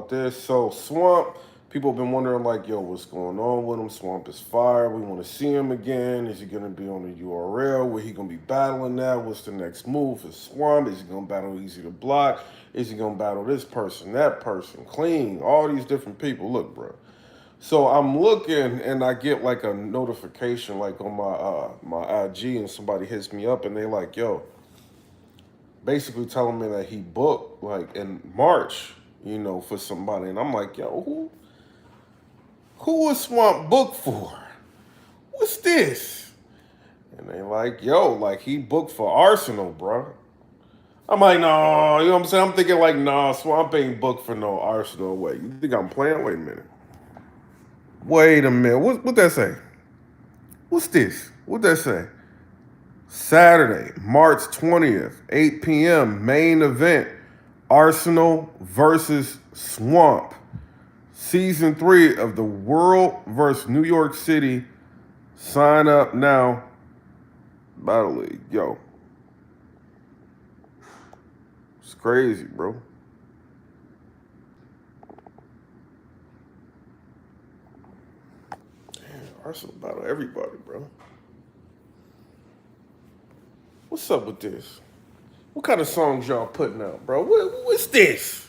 about this. So Swamp, people have been wondering like, yo, what's going on with him? Swamp is fire. We want to see him again. Is he gonna be on the URL? Where he gonna be battling now? What's the next move for Swamp? Is he gonna battle Easy to Block? Is he gonna battle this person, that person, Clean, all these different people? Look, bro. So I'm looking and I get like a notification like on my IG, and somebody hits me up and they like, yo, basically telling me that he booked like in March, for somebody. And I'm like, yo, who was Swamp booked for? What's this? And they like, yo, like he booked for Arsenal, bro. I'm like, no, you know what I'm saying? I'm thinking like, nah, Swamp ain't booked for no Arsenal. Wait, you think I'm playing? Wait a minute. Wait a minute. What that say? What's this? What that say? Saturday, March 20th, 8 p.m., main event, Arsenal versus Swamp. Season 3 of the World versus New York City. Sign up now. Battle League. Yo. It's crazy, bro. Damn, Arsenal battle everybody, bro. What's up with this? What kind of songs y'all putting out, bro? What's this?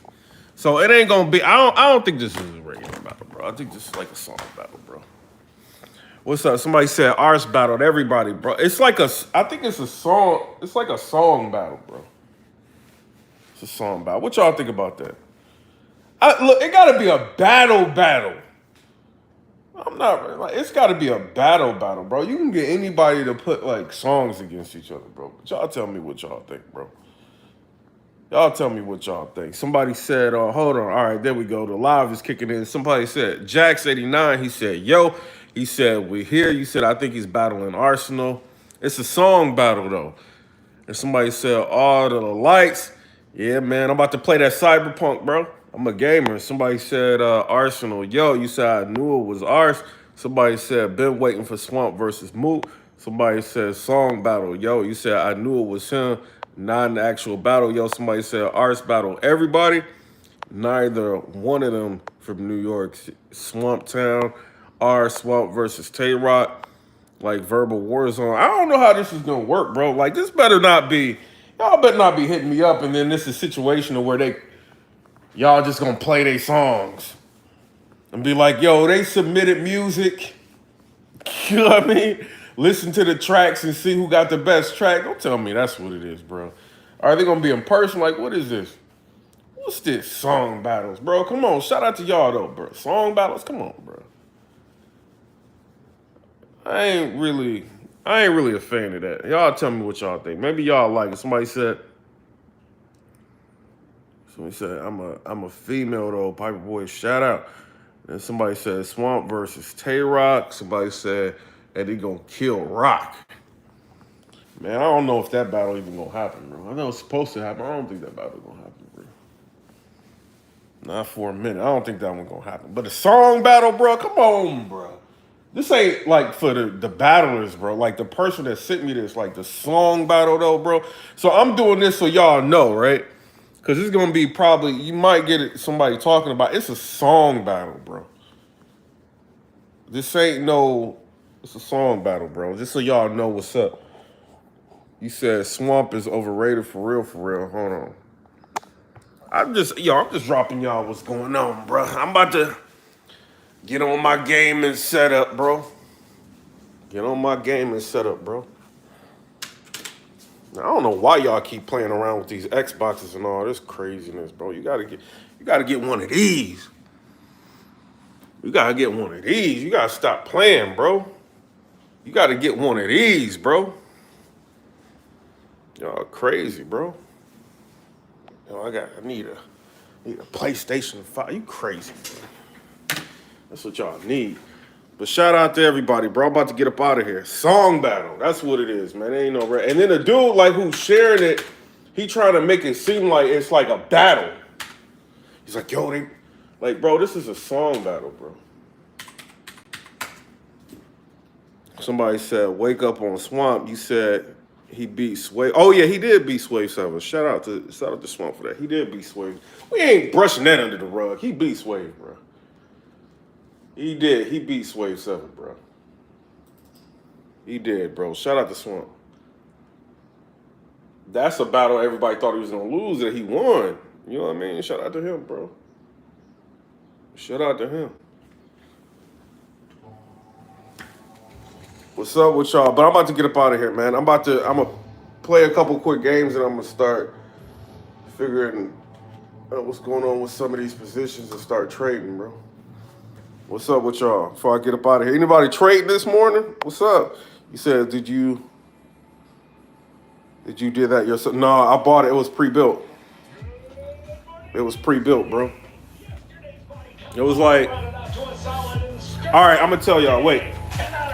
So it ain't gonna be. I don't think this is a regular battle, bro. I think this is like a song battle, bro. What's up? Somebody said Ars battled everybody, bro. It's like a. I think it's a song. It's like a song battle, bro. It's a song battle. What y'all think about that? Look, it gotta be a battle. I'm not like it's gotta be a battle, bro. You can get anybody to put like songs against each other, bro. But y'all tell me what y'all think, bro. Y'all tell me what y'all think. Somebody said, hold on. All right, there we go. The live is kicking in. Somebody said, Jax89, he said, yo. He said, we here. You said, I think he's battling Arsenal. It's a song battle, though. And somebody said, all the lights. Yeah, man, I'm about to play that Cyberpunk, bro. I'm a gamer. Somebody said, Arsenal. Yo, you said, I knew it was ours. Somebody said, been waiting for Swamp versus Moot. Somebody said, song battle. Yo, you said, I knew it was him. Not an actual battle. Yo, somebody said, Ars battle everybody. Neither one of them from New York. Swamp Town. R Swamp versus Tay Rock. Like verbal war zone. I don't know how this is gonna work, bro. Like this better not be. Y'all better not be hitting me up, and then this is a situation where y'all just gonna play their songs and be like, yo, they submitted music. You know what I mean? Listen to the tracks and see who got the best track. Don't tell me that's what it is, bro. Are they gonna be in person? Like, what is this? What's this? Song battles, bro. Come on. Shout out to y'all though, bro. Song battles, come on, bro. I ain't really a fan of that. Y'all tell me what y'all think. Maybe y'all like it. Somebody said I'm a female though, PIPERBOY, shout out. And somebody said Swamp versus Tay Rock. Somebody said that he gonna kill Rock. Man, I don't know if that battle even gonna happen, bro. I know it's supposed to happen. I don't think that battle gonna happen, bro. Not for a minute. I don't think that one gonna happen. But a song battle, bro, come on, bro. This ain't like for the battlers, bro. Like the person that sent me this, like the song battle though, bro. So I'm doing this so y'all know, right? Because it's gonna be probably you might get somebody talking about. It's a song battle, bro. This ain't no. It's a song battle, bro. Just so y'all know what's up. You said Swamp is overrated for real, for real. Hold on. I'm just dropping y'all what's going on, bro. I'm about to get on my game and set up, bro. Get on my game and set up, bro. Now, I don't know why y'all keep playing around with these Xboxes and all this craziness, bro. You gotta get one of these. You gotta get one of these. You gotta stop playing, bro. You gotta get one of these, bro. Y'all crazy, bro. Yo, I need a PlayStation 5. You crazy, bro. That's what y'all need. But shout out to everybody, bro. I'm about to get up out of here. Song battle. That's what it is, man. There ain't no And then the dude like who's sharing it, he trying to make it seem like it's like a battle. He's like, yo, bro, this is a song battle, bro. Somebody said, wake up on Swamp. You said, He beat Sway. Oh yeah, he did beat Sway 7. Shout out to Swamp for that. He did beat Sway. We ain't brushing that under the rug. He beat Sway, bro. He did. He beat Sway 7, bro. He did, bro. Shout out to Swamp. That's a battle everybody thought he was gonna lose that he won. You know what I mean? Shout out to him, bro. Shout out to him. What's up with y'all? But I'm about to get up out of here, man. I'm gonna play a couple quick games and I'm gonna start figuring out what's going on with some of these positions and start trading, bro. What's up with y'all? Before I get up out of here. Anybody trade this morning? What's up? You said, did you do that yourself? No, I bought it. It was pre-built. It was pre-built, bro. It was like, all right, I'm gonna tell y'all. Wait,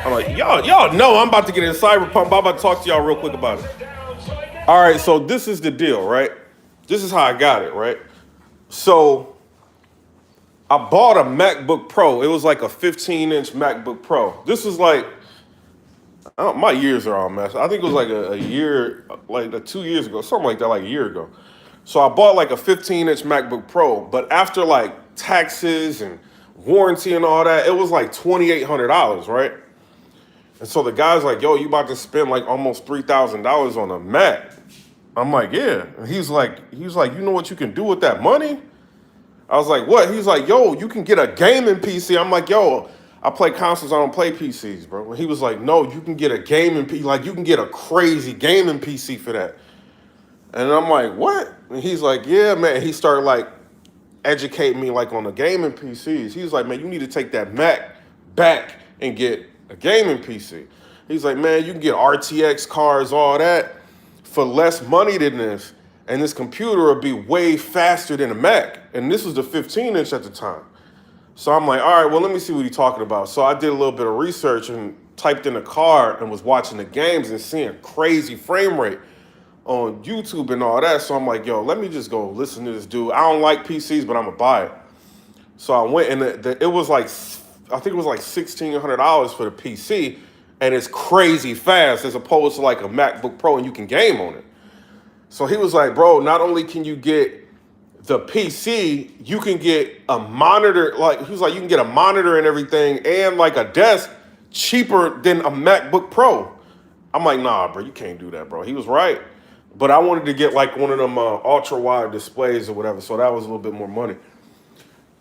I'm like, y'all know I'm about to get in Cyberpunk, but I'm about to talk to y'all real quick about it. All right, so this is the deal, right? This is how I got it, right? So I bought a MacBook Pro. It was like a 15-inch MacBook Pro. This was like, my years are all messed. I think it was like a year, like 2 years ago, something like that, like a year ago. So I bought like a 15-inch MacBook Pro, but after like taxes and warranty and all that, it was like $2,800, right? And so the guy's like, yo, you about to spend like almost $3,000 on a Mac. I'm like, yeah. And he's like, you know what you can do with that money? I was like, what? He's like, yo, you can get a gaming PC. I'm like, yo, I play consoles, I don't play PCs, bro. And he was like, no, you can get a gaming PC. Like, you can get a crazy gaming PC for that. And I'm like, what? And he's like, yeah, man. He started like educating me like on the gaming PCs. He's like, man, you need to take that Mac back and get a gaming PC. He's like, man, you can get RTX cards, all that, for less money than this. And this computer will be way faster than a Mac. And this was the 15-inch at the time. So I'm like, all right, well, let me see what he's talking about. So I did a little bit of research and typed in a card and was watching the games and seeing crazy frame rate on YouTube and all that. So I'm like, yo, let me just go listen to this dude. I don't like PCs, but I'm going to buy it. So I went and it was like, I think it was like $1,600 for the PC. And it's crazy fast as opposed to like a MacBook Pro and you can game on it. So he was like, bro, not only can you get the PC, you can get a monitor. Like, he was like, you can get a monitor and everything and like a desk cheaper than a MacBook Pro. I'm like, nah, bro, you can't do that, bro. He was right. But I wanted to get like one of them ultra wide displays or whatever. So that was a little bit more money.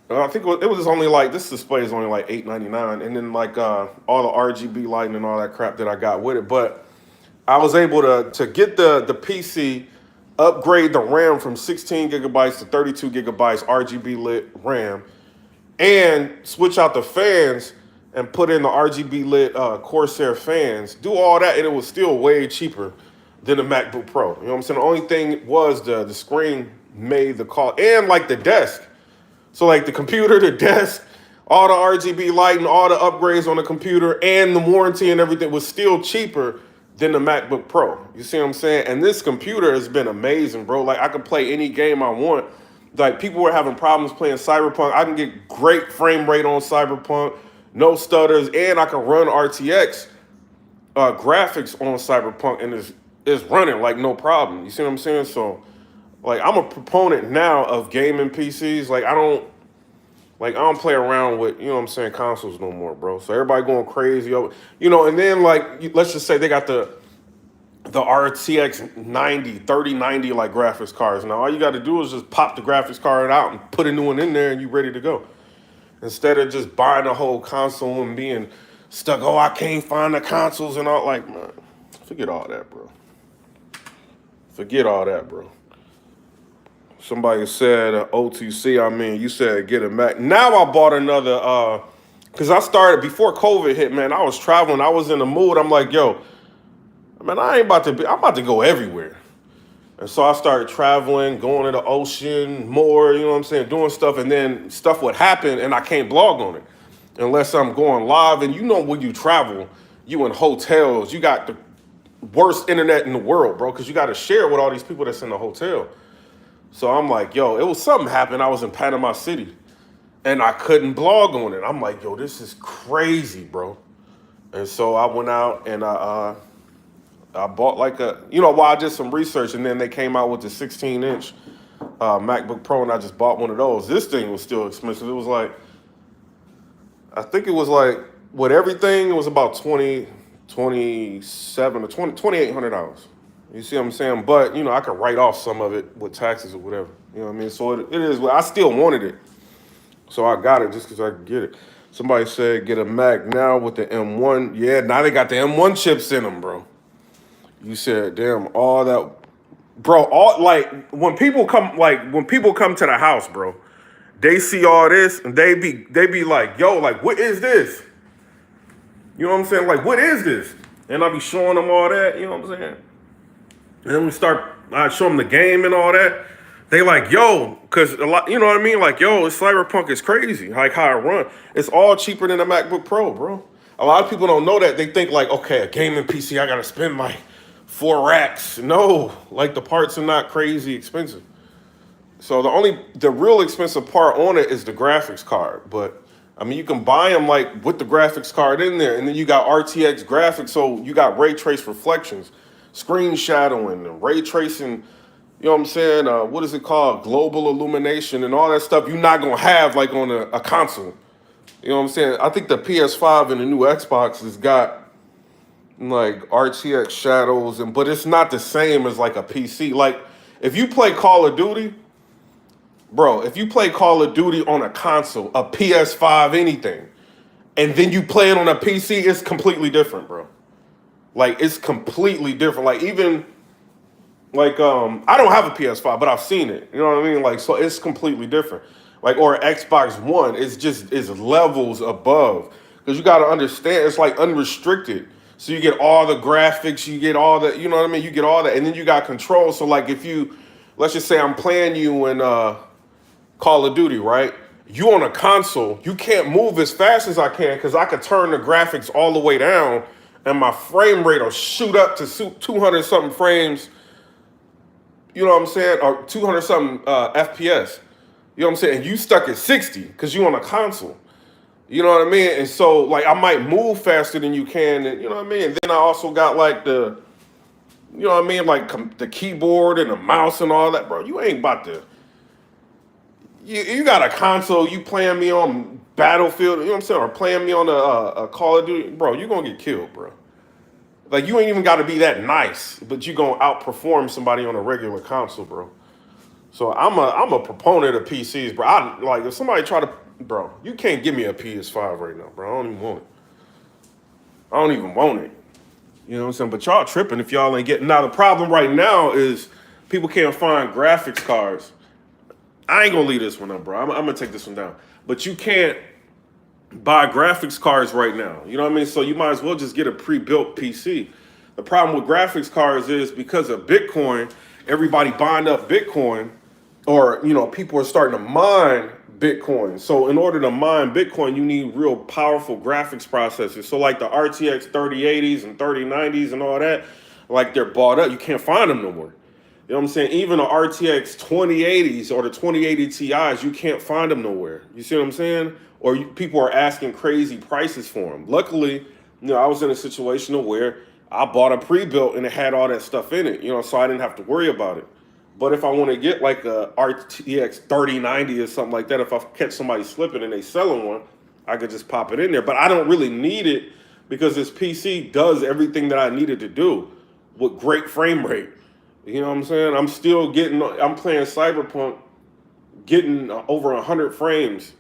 I think it was only like, this display is only like $8.99. And then like all the RGB lighting and all that crap that I got with it. But I was able to get the PC, upgrade the RAM from 16 gigabytes to 32 gigabytes RGB lit RAM, and switch out the fans and put in the RGB lit Corsair fans. Do all that, and it was still way cheaper than the MacBook Pro. You know what I'm saying? The only thing was the screen made the call, and like the desk. So like the computer, the desk, all the RGB lighting, all the upgrades on the computer, and the warranty and everything was still cheaper than the MacBook Pro. You see what I'm saying? And this computer has been amazing, bro. Like, I can play any game I want. Like, people were having problems playing Cyberpunk. I can get great frame rate on Cyberpunk, no stutters, and I can run RTX graphics on Cyberpunk, and it's running like no problem. You see what I'm saying? So, like, I'm a proponent now of gaming PCs. Like, I don't play around with, you know what I'm saying, consoles no more, bro. So everybody going crazy over, you know, and then like, let's just say they got the RTX 3090 like graphics cards. Now all you got to do is just pop the graphics card out and put a new one in there and you ready to go. Instead of just buying a whole console and being stuck, oh, I can't find the consoles and all, like, man, forget all that, bro. Forget all that, bro. Somebody said OTC, I mean, you said get a Mac. Now I bought another, because I started, before COVID hit, man, I was traveling. I was in the mood. I'm like, yo, man, I'm about to go everywhere. And so I started traveling, going to the ocean more, you know what I'm saying, doing stuff. And then stuff would happen and I can't blog on it unless I'm going live. And you know, when you travel, you in hotels, you got the worst internet in the world, bro, because you got to share with all these people that's in the hotel. So I'm like, yo, it was something happened. I was in Panama City and I couldn't blog on it. I'm like, yo, this is crazy, bro. And so I went out and I I bought like well, I did some research and then they came out with the 16-inch MacBook Pro and I just bought one of those. This thing was still expensive. It was like, I think it was like, with everything, it was about 27 or $2,800. You see what I'm saying? But, I could write off some of it with taxes or whatever. You know what I mean? So it is, I still wanted it. So I got it just because I could get it. Somebody said, get a Mac now with the M1. Yeah, now they got the M1 chips in them, bro. You said, damn, all that, bro. All when people come to the house, bro, they see all this and they be like, yo, like, what is this? You know what I'm saying? Like, what is this? And I'll be showing them all that. You know what I'm saying? And then I show them the game and all that. They like, yo, because a lot, you know what I mean? Like, yo, Cyberpunk is crazy. Like how it run. It's all cheaper than a MacBook Pro, bro. A lot of people don't know that. They think like, okay, a gaming PC, I gotta spend like 4 racks. No, like the parts are not crazy expensive. So the real expensive part on it is the graphics card. But I mean, you can buy them like with the graphics card in there, and then you got RTX graphics, so you got ray trace reflections, screen shadowing, and ray tracing. You know what I'm saying? What is it called? Global illumination and all that stuff. You're not gonna have like on a console. You know what I'm saying? I think the PS5 and the new Xbox has got like RTX shadows, but it's not the same as like a PC. Like if you play Call of Duty. Bro, if you play Call of Duty on a console, a PS5, anything, and then you play it on a PC, it's completely different, bro. Like, it's completely different. Like, even, like, I don't have a PS5, but I've seen it. You know what I mean? Like, so it's completely different. Like, or Xbox One, it's levels above. Because you got to understand, it's like unrestricted. So you get all the graphics, you get all the, you know what I mean? You get all that, and then you got control. So, like, let's just say I'm playing you in, Call of Duty, right? You on a console, you can't move as fast as I can because I could turn the graphics all the way down and my frame rate will shoot up to 200 something frames, you know what I'm saying? Or 200 something FPS. You know what I'm saying? And you stuck at 60 because you on a console. You know what I mean? And so like I might move faster than you can, and you know what I mean? And then I also got like you know what I mean? Like the keyboard and the mouse and all that, bro. You ain't about to. You got a console, you playing me on Battlefield, you know what I'm saying, or playing me on a Call of Duty, bro, you gonna get killed, bro. Like, you ain't even got to be that nice, but you gonna outperform somebody on a regular console, bro. So I'm a proponent of PCs, bro. Like, if somebody try to, bro, you can't give me a PS5 right now, bro. I don't even want it. I don't even want it. You know what I'm saying? But y'all tripping if y'all ain't getting. Now, the problem right now is people can't find graphics cards. I ain't gonna leave this one up, bro. I'm gonna take this one down. But you can't buy graphics cards right now. You know what I mean? So you might as well just get a pre-built PC. The problem with graphics cards is because of Bitcoin, everybody buying up Bitcoin, or people are starting to mine Bitcoin. So in order to mine Bitcoin, you need real powerful graphics processors. So like the RTX 3080s and 3090s and all that, like they're bought up. You can't find them no more. You know what I'm saying? Even the RTX 2080s or the 2080 Ti's, you can't find them nowhere. You see what I'm saying? Or people are asking crazy prices for them. Luckily, I was in a situation where I bought a pre-built and it had all that stuff in it, so I didn't have to worry about it. But if I want to get like a RTX 3090 or something like that, if I catch somebody slipping and they selling one, I could just pop it in there. But I don't really need it because this PC does everything that I needed to do with great frame rate. You know what I'm saying? I'm playing Cyberpunk, getting over 100 frames.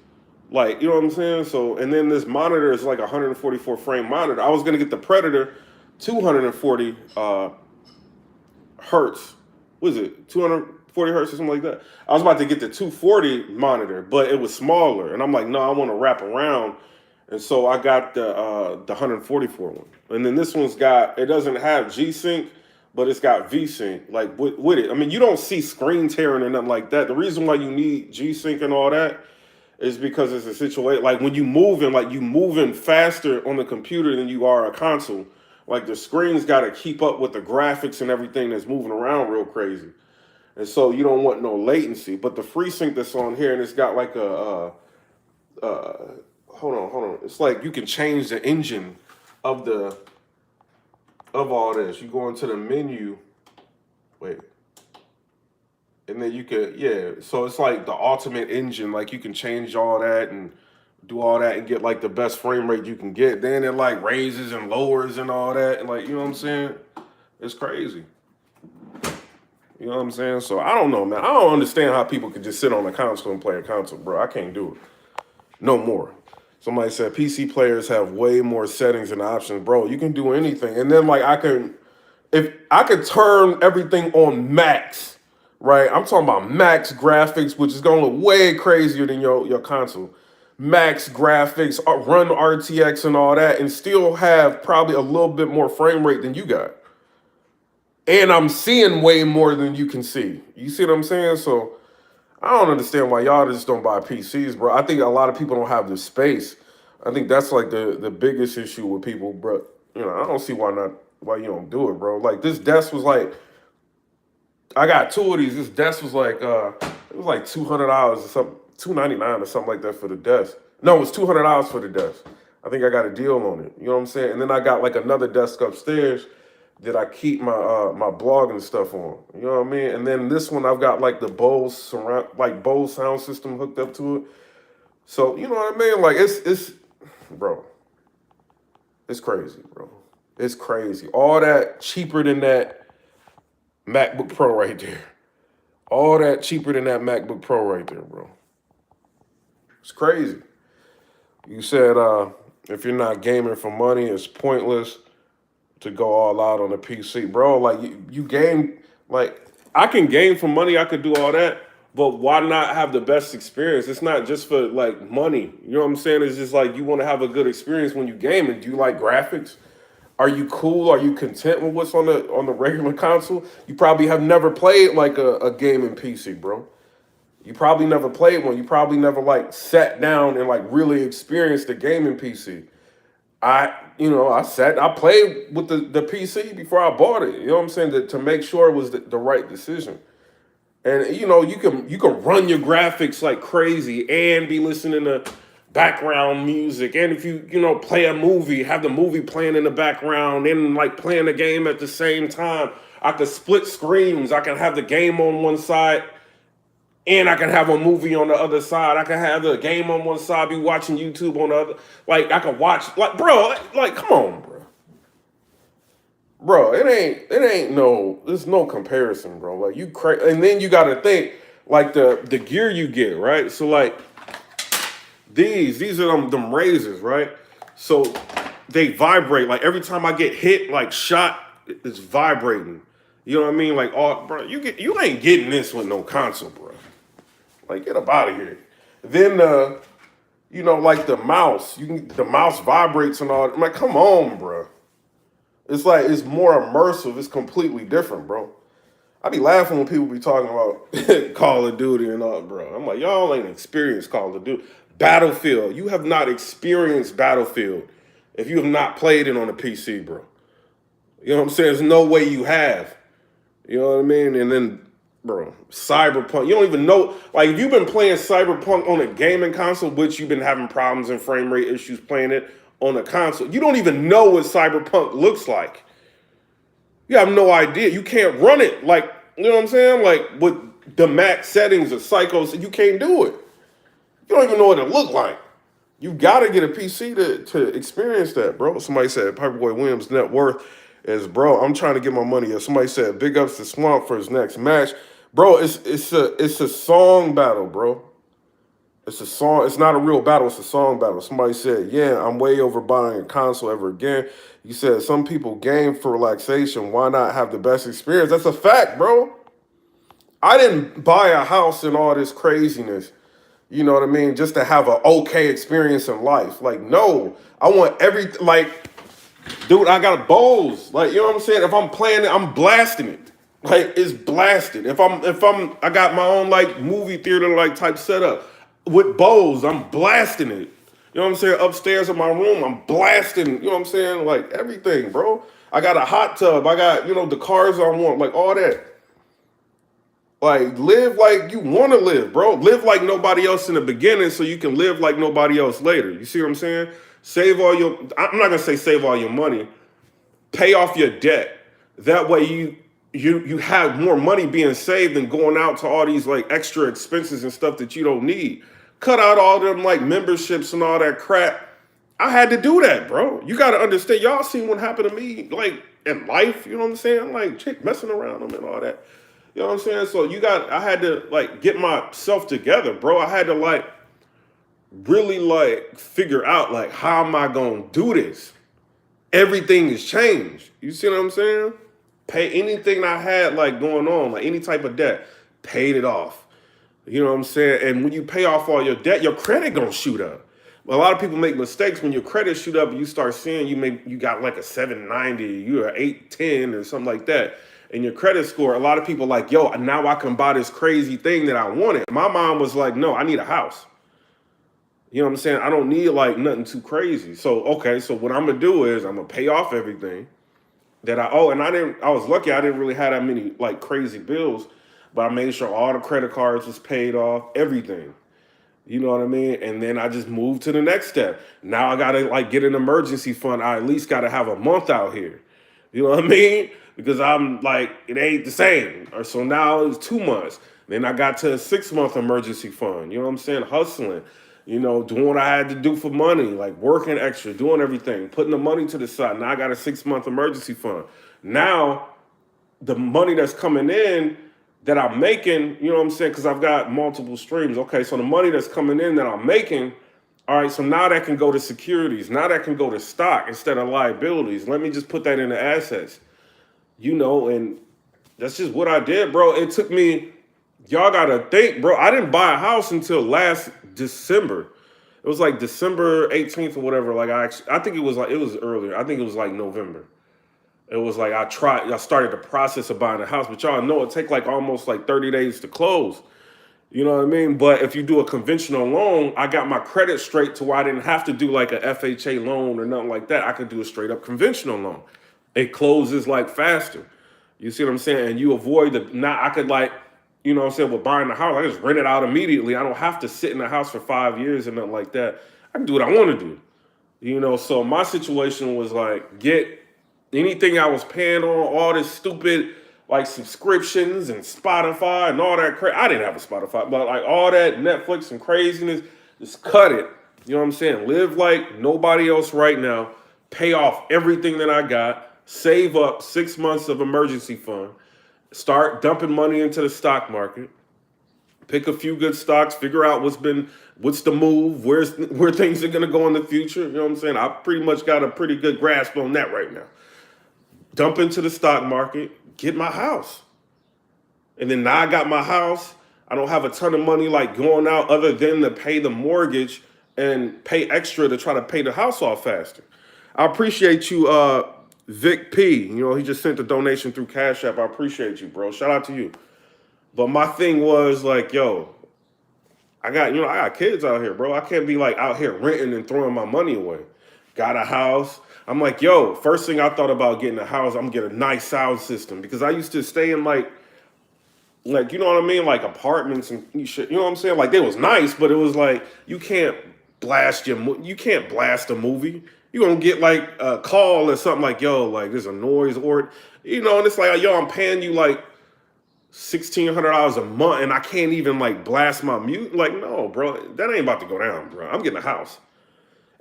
Like, you know what I'm saying? So, and then this monitor is like a 144 frame monitor. I was going to get the Predator 240 hertz. What is it? 240 hertz or something like that. I was about to get the 240 monitor, but it was smaller. And I'm like, no, I want to wrap around. And so I got the 144 one. And then this one's it doesn't have G-Sync, but it's got V-Sync, like with it. I mean, you don't see screen tearing or nothing like that. The reason why you need G-Sync and all that is because it's a situation, like when you moving faster on the computer than you are a console. Like the screen's got to keep up with the graphics and everything that's moving around real crazy. And so you don't want no latency. But the FreeSync that's on here, and it's got like hold on. It's like you can change the engine of the of all this. You go into the menu. Wait. And then you could, yeah. So it's like the ultimate engine. Like you can change all that and do all that and get like the best frame rate you can get. Then it like raises and lowers and all that. And like, you know what I'm saying? It's crazy. You know what I'm saying? So I don't know, man. I don't understand how people could just sit on a console and play a console, bro. I can't do it. No more. Somebody said PC players have way more settings and options, bro. You can do anything. And then like if I could turn everything on max, right? I'm talking about max graphics, which is gonna look way crazier than your console. Max graphics, run RTX and all that, and still have probably a little bit more frame rate than you got. And I'm seeing way more than you can see. You see what I'm saying? So I don't understand why y'all just don't buy PCs, bro. I think a lot of people don't have the space. I think that's like the biggest issue with people, bro. You know, I don't see why you don't do it, bro. Like this desk was like, I got two of these. This desk was like it was like $200 or something, $299 or something like that for the desk. No, it was $200 for the desk. I think I got a deal on it. You know what I'm saying? And then I got like another desk upstairs that I keep my blog and stuff on. You know what I mean? And then this one I've got like the Bose sound system hooked up to it. So you know what I mean? Like it's bro. It's crazy, bro. It's crazy. All that cheaper than that MacBook Pro right there. All that cheaper than that MacBook Pro right there, bro. It's crazy. You said if you're not gaming for money, it's pointless to go all out on a PC, bro. Like you game, like I can game for money, I could do all that, but why not have the best experience? It's not just for like money. You know what I'm saying? It's just like you want to have a good experience when you game. And do you like graphics? Are you cool? Are you content with what's on the regular console? You probably have never played like a gaming PC, bro. You probably never played one. You probably never like sat down and like really experienced a gaming PC. I played with the PC before I bought it. You know what I'm saying? To make sure it was the right decision. And you know, you can run your graphics like crazy and be listening to background music. And if you play a movie, have the movie playing in the background and like playing the game at the same time. I could split screens. I can have the game on one side and I can have a movie on the other side. I can have the game on one side, be watching YouTube on the other. Like I can watch, like bro, like come on, bro. Bro, it ain't no. There's no comparison, bro. Like you crazy, and then you got to think like the gear you get, right? So like these are them razors, right? So they vibrate. Like every time I get hit, like shot, it's vibrating. You know what I mean? Like, oh, bro, you ain't getting this with no console, bro. Like, get up out of here. Then, like the mouse, the mouse vibrates and all. I'm like, come on, bro. It's like it's more immersive. It's completely different, bro. I be laughing when people be talking about Call of Duty and all, bro. I'm like, y'all ain't experienced Call of Duty. Battlefield. You have not experienced Battlefield if you have not played it on a PC, bro. You know what I'm saying? There's no way you have. You know what I mean? And then, bro, Cyberpunk. You don't even know. Like, if you've been playing Cyberpunk on a gaming console, which you've been having problems and frame rate issues playing it on a console, you don't even know what Cyberpunk looks like. You have no idea. You can't run it. Like, you know what I'm saying? Like, with the max settings of Psychos, you can't do it. You don't even know what it look like. You got to get a PC to experience that, bro. Somebody said Piperboy Williams' net worth is, bro, I'm trying to get my money up. Somebody said big ups to Swamp for his next match. Bro, it's a song battle, bro. It's a song. It's not a real battle. It's a song battle. Somebody said, yeah, I'm way over buying a console ever again. You said some people game for relaxation. Why not have the best experience? That's a fact, bro. I didn't buy a house and all this craziness. You know what I mean? Just to have an okay experience in life. Like, no. I want everything. Like, dude, I got a Bose. Like, you know what I'm saying? If I'm playing it, I'm blasting it. Like, it's blasted. I got my own like movie theater like type setup with Bose. I'm blasting it. You know what I'm saying? Upstairs in my room, I'm blasting. You know what I'm saying? Like everything, bro. I got a hot tub. I got the cars I want. Like all that. Like live like you want to live, bro. Live like nobody else in the beginning, so you can live like nobody else later. You see what I'm saying? Save all your. I'm not gonna say save all your money, Pay off your debt. That way you have more money being saved than going out to all these like extra expenses and stuff that you don't need. Cut out all them like memberships and all that crap. I had to do that, bro. You got to understand. Y'all seen what happened to me, like in life. You know what I'm saying? Like chick messing around them and all that. You know what I'm saying? So I had to like get myself together, bro. I had to like really like figure out like how am I gonna do this? Everything has changed. You see what I'm saying? Pay anything I had like going on, like any type of debt, paid it off. You know what I'm saying? And when you pay off all your debt, your credit gonna shoot up. A lot of people make mistakes when your credit shoot up and you start seeing you got like a 790, you're an 810 or something like that. And your credit score, a lot of people like, yo, now I can buy this crazy thing that I wanted. My mom was like, no, I need a house. You know what I'm saying? I don't need like nothing too crazy. So, okay, so what I'm gonna do is I'm gonna pay off everything that I owe. And I was lucky I didn't really have that many like crazy bills, but I made sure all the credit cards was paid off, everything. You know what I mean? And then I just moved to the next step. Now I gotta like get an emergency fund. I at least gotta have a month out here. You know what I mean? Because I'm like, it ain't the same. Or so now it's 2 months. Then I got to a 6-month emergency fund. You know what I'm saying? Hustling. You know, doing what I had to do for money, like working extra, doing everything, putting the money to the side. Now I got a 6-month emergency fund. Now the money that's coming in that I'm making, you know what I'm saying? Because I've got multiple streams. Okay, so the money that's coming in that I'm making, all right, so now that can go to securities. Now that can go to stock instead of liabilities. Let me just put that into assets, you know, and that's just what I did, bro. It took me, y'all got to think, bro, I didn't buy a house until last December. It was like December 18th or whatever. Like I think it was earlier. I think it was like November. It was like I started the process of buying a house, but y'all know it take like almost like 30 days to close. You know what I mean? But if you do a conventional loan, I got my credit straight to where I didn't have to do like a FHA loan or nothing like that. I could do a straight up conventional loan. It closes like faster. You see what I'm saying? And you avoid now I could like, you know what I'm saying, with buying the house, I just rent it out immediately. I don't have to sit in the house for 5 years or nothing like that. I can do what I want to do. You know, so my situation was like get anything I was paying on, all this stupid like subscriptions and Spotify and all that crap. I didn't have a Spotify, but like all that Netflix and craziness, just cut it. You know what I'm saying? Live like nobody else right now. Pay off everything that I got. Save up 6 months of emergency fund. Start dumping money into the stock market. Pick a few good stocks. Figure out what's the move, where things are gonna go in the future. You know what I'm saying? I pretty much got a pretty good grasp on that right now. Dump into the stock market, get my house. And then now I got my house. I don't have a ton of money like going out other than to pay the mortgage and pay extra to try to pay the house off faster. I appreciate you, Vic P. You know, he just sent the donation through Cash App. I appreciate you, bro. Shout out to you. But my thing was like, yo, I got kids out here, bro. I can't be like out here renting and throwing my money away. Got a house. I'm like, yo, first thing I thought about getting a house, I'm gonna get a nice sound system because I used to stay in like you know what I mean, like apartments and shit. You know what I'm saying? Like they was nice, but it was like you can't blast a movie. You gonna get like a call or something like, yo, like there's a noise or you know, and it's like, yo, I'm paying you like $1,600 a month and I can't even like blast my music. Like, no, bro, that ain't about to go down, bro. I'm getting a house.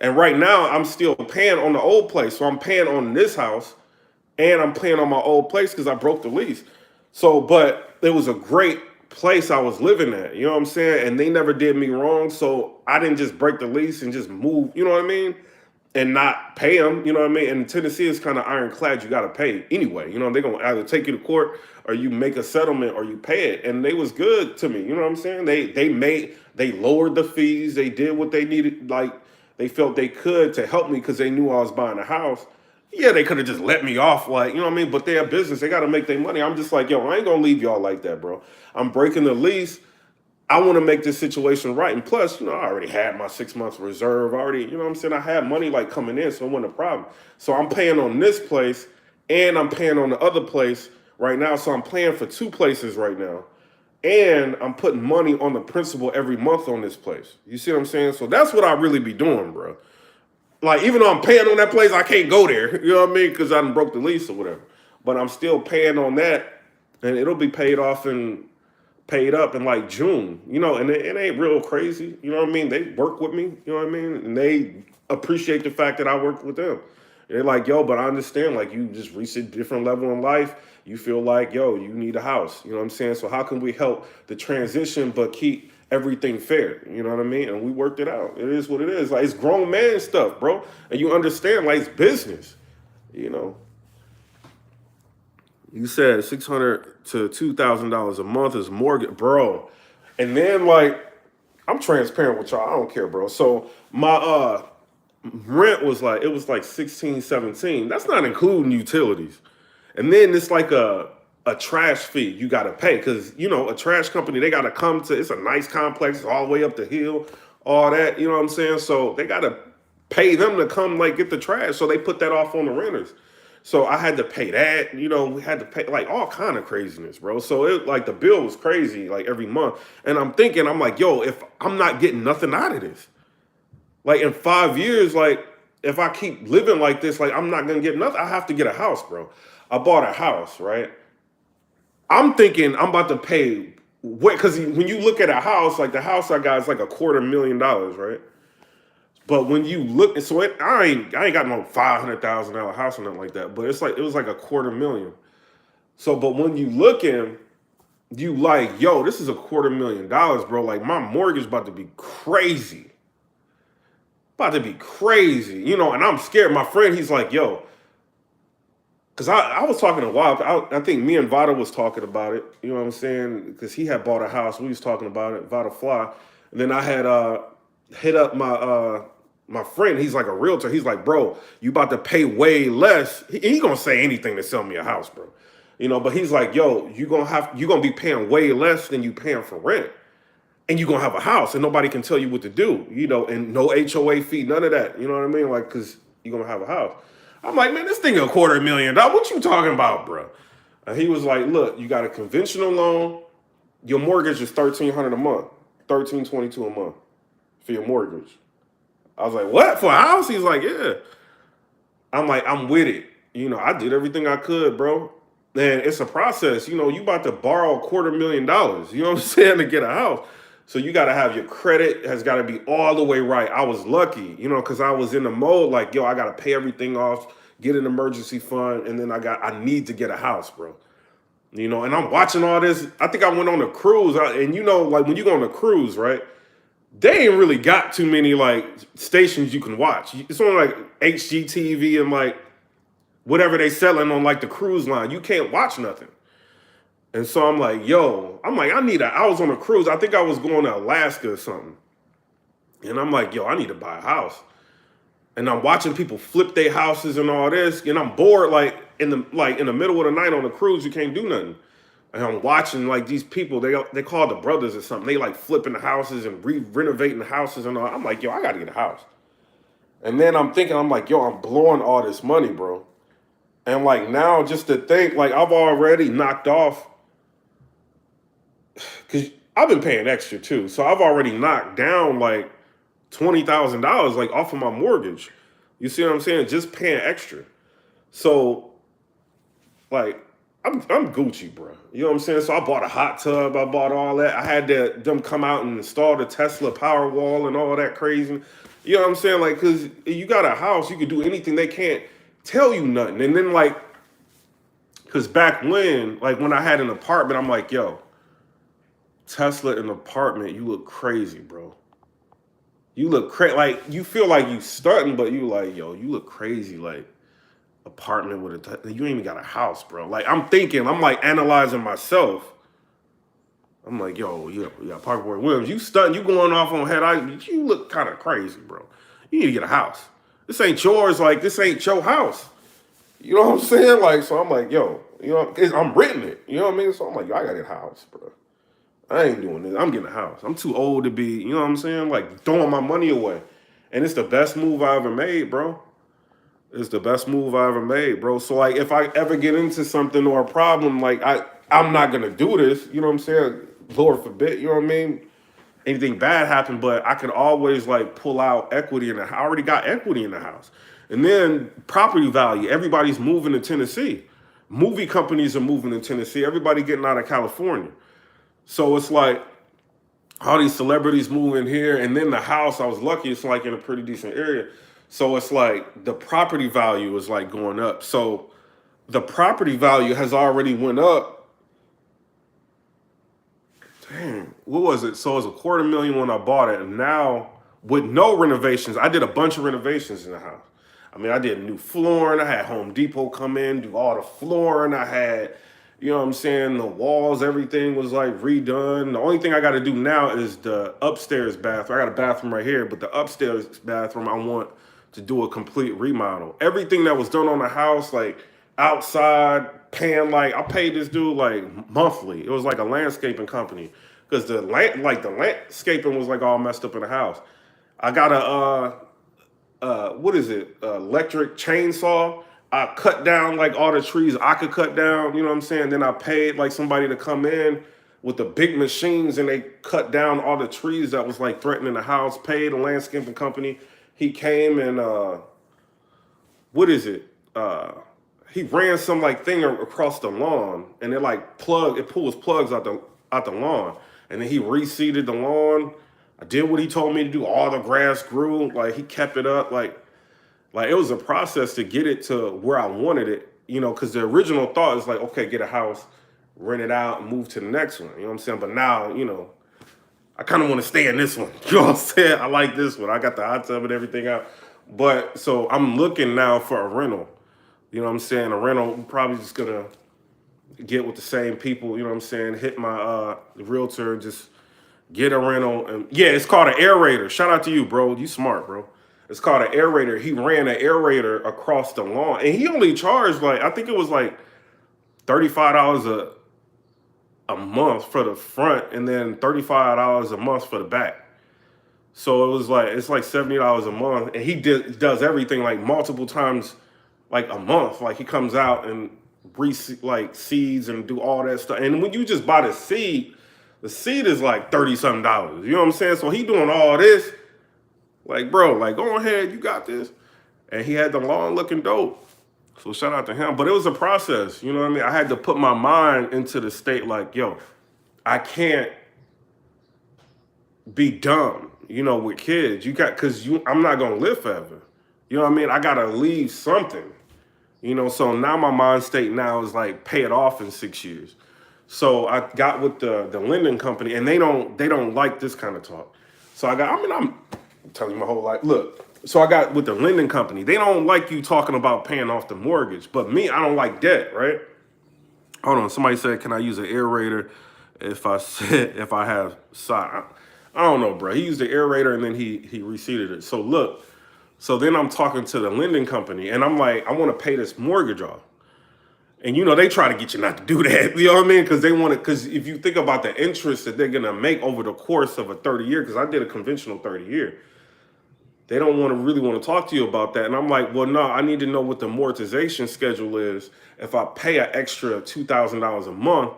And right now, I'm still paying on the old place. So I'm paying on this house, and I'm paying on my old place because I broke the lease. So, but it was a great place I was living at. You know what I'm saying? And they never did me wrong. So I didn't just break the lease and just move, you know what I mean? And not pay them, you know what I mean? And Tennessee is kind of ironclad. You got to pay anyway. You know, they're going to either take you to court or you make a settlement or you pay it. And they was good to me. You know what I'm saying? They lowered the fees. They did what they needed, like, they felt they could to help me because they knew I was buying a house. Yeah, they could have just let me off, like, you know what I mean? But they're a business. They got to make their money. I'm just like, yo, I ain't going to leave y'all like that, bro. I'm breaking the lease. I want to make this situation right. And plus, you know, I already had my 6 months reserve already. You know what I'm saying? I had money like coming in, so it wasn't a problem. So I'm paying on this place and I'm paying on the other place right now. So I'm paying for 2 places right now. And I'm putting money on the principal every month on this place. You see what I'm saying? So that's what I really be doing, bro. Like, even though I'm paying on that place, I can't go there. You know what I mean? Because I done broke the lease or whatever. But I'm still paying on that, and it'll be paid off and paid up in like June. You know, and it ain't real crazy. You know what I mean? They work with me. You know what I mean? And they appreciate the fact that I work with them. They're like, yo, but I understand, like, you just reached a different level in life. You feel like, yo, you need a house. You know what I'm saying? So how can we help the transition but keep everything fair? You know what I mean? And we worked it out. It is what it is. Like, it's grown man stuff, bro. And you understand, like, it's business. You know, you said $600 to $2,000 a month is mortgage, bro. And then, like, I'm transparent with y'all. I don't care, bro. So my rent was like, it was like 16, 17. That's not including utilities. And then it's like a trash fee you gotta pay. Cause you know, a trash company, they gotta come to, it's a nice complex, it's all the way up the hill, all that, you know what I'm saying? So they gotta pay them to come like get the trash. So they put that off on the renters. So I had to pay that, you know, we had to pay like all kind of craziness, bro. So it like the bill was crazy like every month. And I'm thinking, I'm like, yo, if I'm not getting nothing out of this, like in 5 years, like if I keep living like this, like I'm not gonna get nothing. I have to get a house, bro. I bought a house, right? I'm thinking I'm about to pay what, because when you look at a house, like the house I got is like $250,000, right? But when you look, so I ain't got no $500,000 house or nothing like that. But it's like it was like $250,000. So, but when you look in, you like, yo, this is $250,000, bro. Like my mortgage about to be crazy, you know. And I'm scared. My friend, he's like, yo, because I was talking a while. I think me and Vada was talking about it. You know what I'm saying? Because he had bought a house. We was talking about it. Vada Fly. And then I had hit up my friend. He's like a realtor. He's like, bro, you about to pay way less. He gonna say anything to sell me a house, bro. You know, but he's like, yo, you gonna be paying way less than you paying for rent, and you gonna have a house, and nobody can tell you what to do. You know, and no HOA fee, none of that. You know what I mean? Like, cause you gonna have a house. I'm like, man, this thing $250,000. What you talking about, bro? And he was like, look, you got a conventional loan. Your mortgage is $1,300 a month, $1,322 a month for your mortgage. I was like, what, for a house? He's like, yeah. I'm like, I'm with it. You know, I did everything I could, bro. And it's a process. You know, you about to borrow $250,000. You know what I'm saying, to get a house. So you got to have your credit has got to be all the way right. I was lucky, you know, because I was in the mode like, yo, I got to pay everything off, get an emergency fund, and then I need to get a house, bro. You know, and I'm watching all this. I think I went on a cruise, and you know, like when you go on a cruise, right? They ain't really got too many like stations you can watch. It's on like HGTV and like whatever they selling on like the cruise line. You can't watch nothing. And so I'm like, yo, I was on a cruise. I think I was going to Alaska or something. And I'm like, yo, I need to buy a house. And I'm watching people flip their houses and all this. And I'm bored, like in the middle of the night on the cruise, you can't do nothing. And I'm watching like these people, they call the brothers or something. They like flipping the houses and renovating the houses and all. I'm like, yo, I gotta get a house. And then I'm thinking, I'm like, yo, I'm blowing all this money, bro. And like now just to think, like I've already knocked off, because I've been paying extra too. So I've already knocked down like $20,000 like off of my mortgage. You see what I'm saying? Just paying extra. So like I'm Gucci, bro. You know what I'm saying? So I bought a hot tub. I bought all that. I had them come out and install the Tesla power wall and all that crazy. You know what I'm saying? Like, because you got a house, you can do anything. They can't tell you nothing. And then like, because back when I had an apartment, I'm like, yo, Tesla in an apartment, you look crazy, bro. You look crazy. Like, you feel like you stunting, but you like, yo, you look crazy. Like, apartment with you ain't even got a house, bro. Like, I'm like analyzing myself. I'm like, yo, you got PIPERBOY Williams. You stunting, you going off on head. You look kind of crazy, bro. You need to get a house. This ain't yours. Like, this ain't your house. You know what I'm saying? Like, so I'm like, yo, you know, I'm renting it. You know what I mean? So I'm like, yo, I gotta get a house, bro. I ain't doing this. I'm getting a house. I'm too old to be, you know what I'm saying? Like throwing my money away. And it's the best move I ever made, bro. It's the best move I ever made, bro. So like if I ever get into something or a problem, like I'm not gonna do this, you know what I'm saying? Lord forbid, you know what I mean? anything bad happen, but I could always like pull out equity in the. I already got equity in the house, and then property value. Everybody's moving to Tennessee. Movie companies are moving to Tennessee. Everybody getting out of California. So it's like all these celebrities moving here, and then the house. I was lucky; it's like in a pretty decent area. So it's like the property value is like going up. So the property value has already went up. Dang, what was it? So it was $250,000 when I bought it, and now with no renovations, I did a bunch of renovations in the house. I mean, I did new flooring. I had Home Depot come in, do all the flooring. I had, you know what I'm saying, the walls, everything was like redone. The only thing I got to do now is the upstairs bathroom. I got a bathroom right here, but the upstairs bathroom, I want to do a complete remodel. Everything that was done on the house, like outside, paying like I paid this dude like monthly. It was like a landscaping company because the landscaping was like all messed up in the house. I got a what is it? Electric chainsaw. I cut down like all the trees I could cut down. You know what I'm saying? Then I paid like somebody to come in with the big machines and they cut down all the trees that was like threatening the house. Paid a landscaping company. He came and what is it? He ran some like thing across the lawn and it pulls plugs out the lawn. And then he reseeded the lawn. I did what he told me to do. All the grass grew. Like he kept it up. Like it was a process to get it to where I wanted it, you know, because the original thought is like, okay, get a house, rent it out, and move to the next one. You know what I'm saying? But now, you know, I kind of want to stay in this one. You know what I'm saying? I like this one. I got the hot tub and everything out. But so I'm looking now for a rental. You know what I'm saying? A rental, I'm probably just gonna get with the same people, you know what I'm saying? Hit my realtor, just get a rental. And yeah, it's called an aerator. Shout out to you, bro. You smart, bro. It's called an aerator. He ran an aerator across the lawn. And he only charged like, I think it was like $35 a month for the front and then $35 a month for the back. So it was like, it's like $70 a month. And he does everything like multiple times like a month. Like he comes out and seeds and do all that stuff. And when you just buy the seed is like 30 something dollars. You know what I'm saying? So he doing all this. Like, bro, like go ahead, you got this. And he had the lawn looking dope. So shout out to him. But it was a process, you know what I mean? I had to put my mind into the state like, yo, I can't be dumb, you know, with kids. I'm not gonna live forever. You know what I mean? I gotta leave something. You know, so now my mind state now is like pay it off in 6 years. So I got with the lending company, and they don't like this kind of talk. So I'm telling you my whole life. Look, so I got with the lending company. They don't like you talking about paying off the mortgage, but me, I don't like debt, right? Hold on, somebody said, can I use an aerator if I have side? I don't know, bro. He used the aerator and then he reseeded it. So look. So then I'm talking to the lending company and I'm like, I want to pay this mortgage off. And, you know, they try to get you not to do that. You know what I mean? Because if you think about the interest that they're going to make over the course of a 30-year, because I did a conventional 30-year, they don't really want to talk to you about that. And I'm like, well, no, I need to know what the amortization schedule is. If I pay an extra $2,000 a month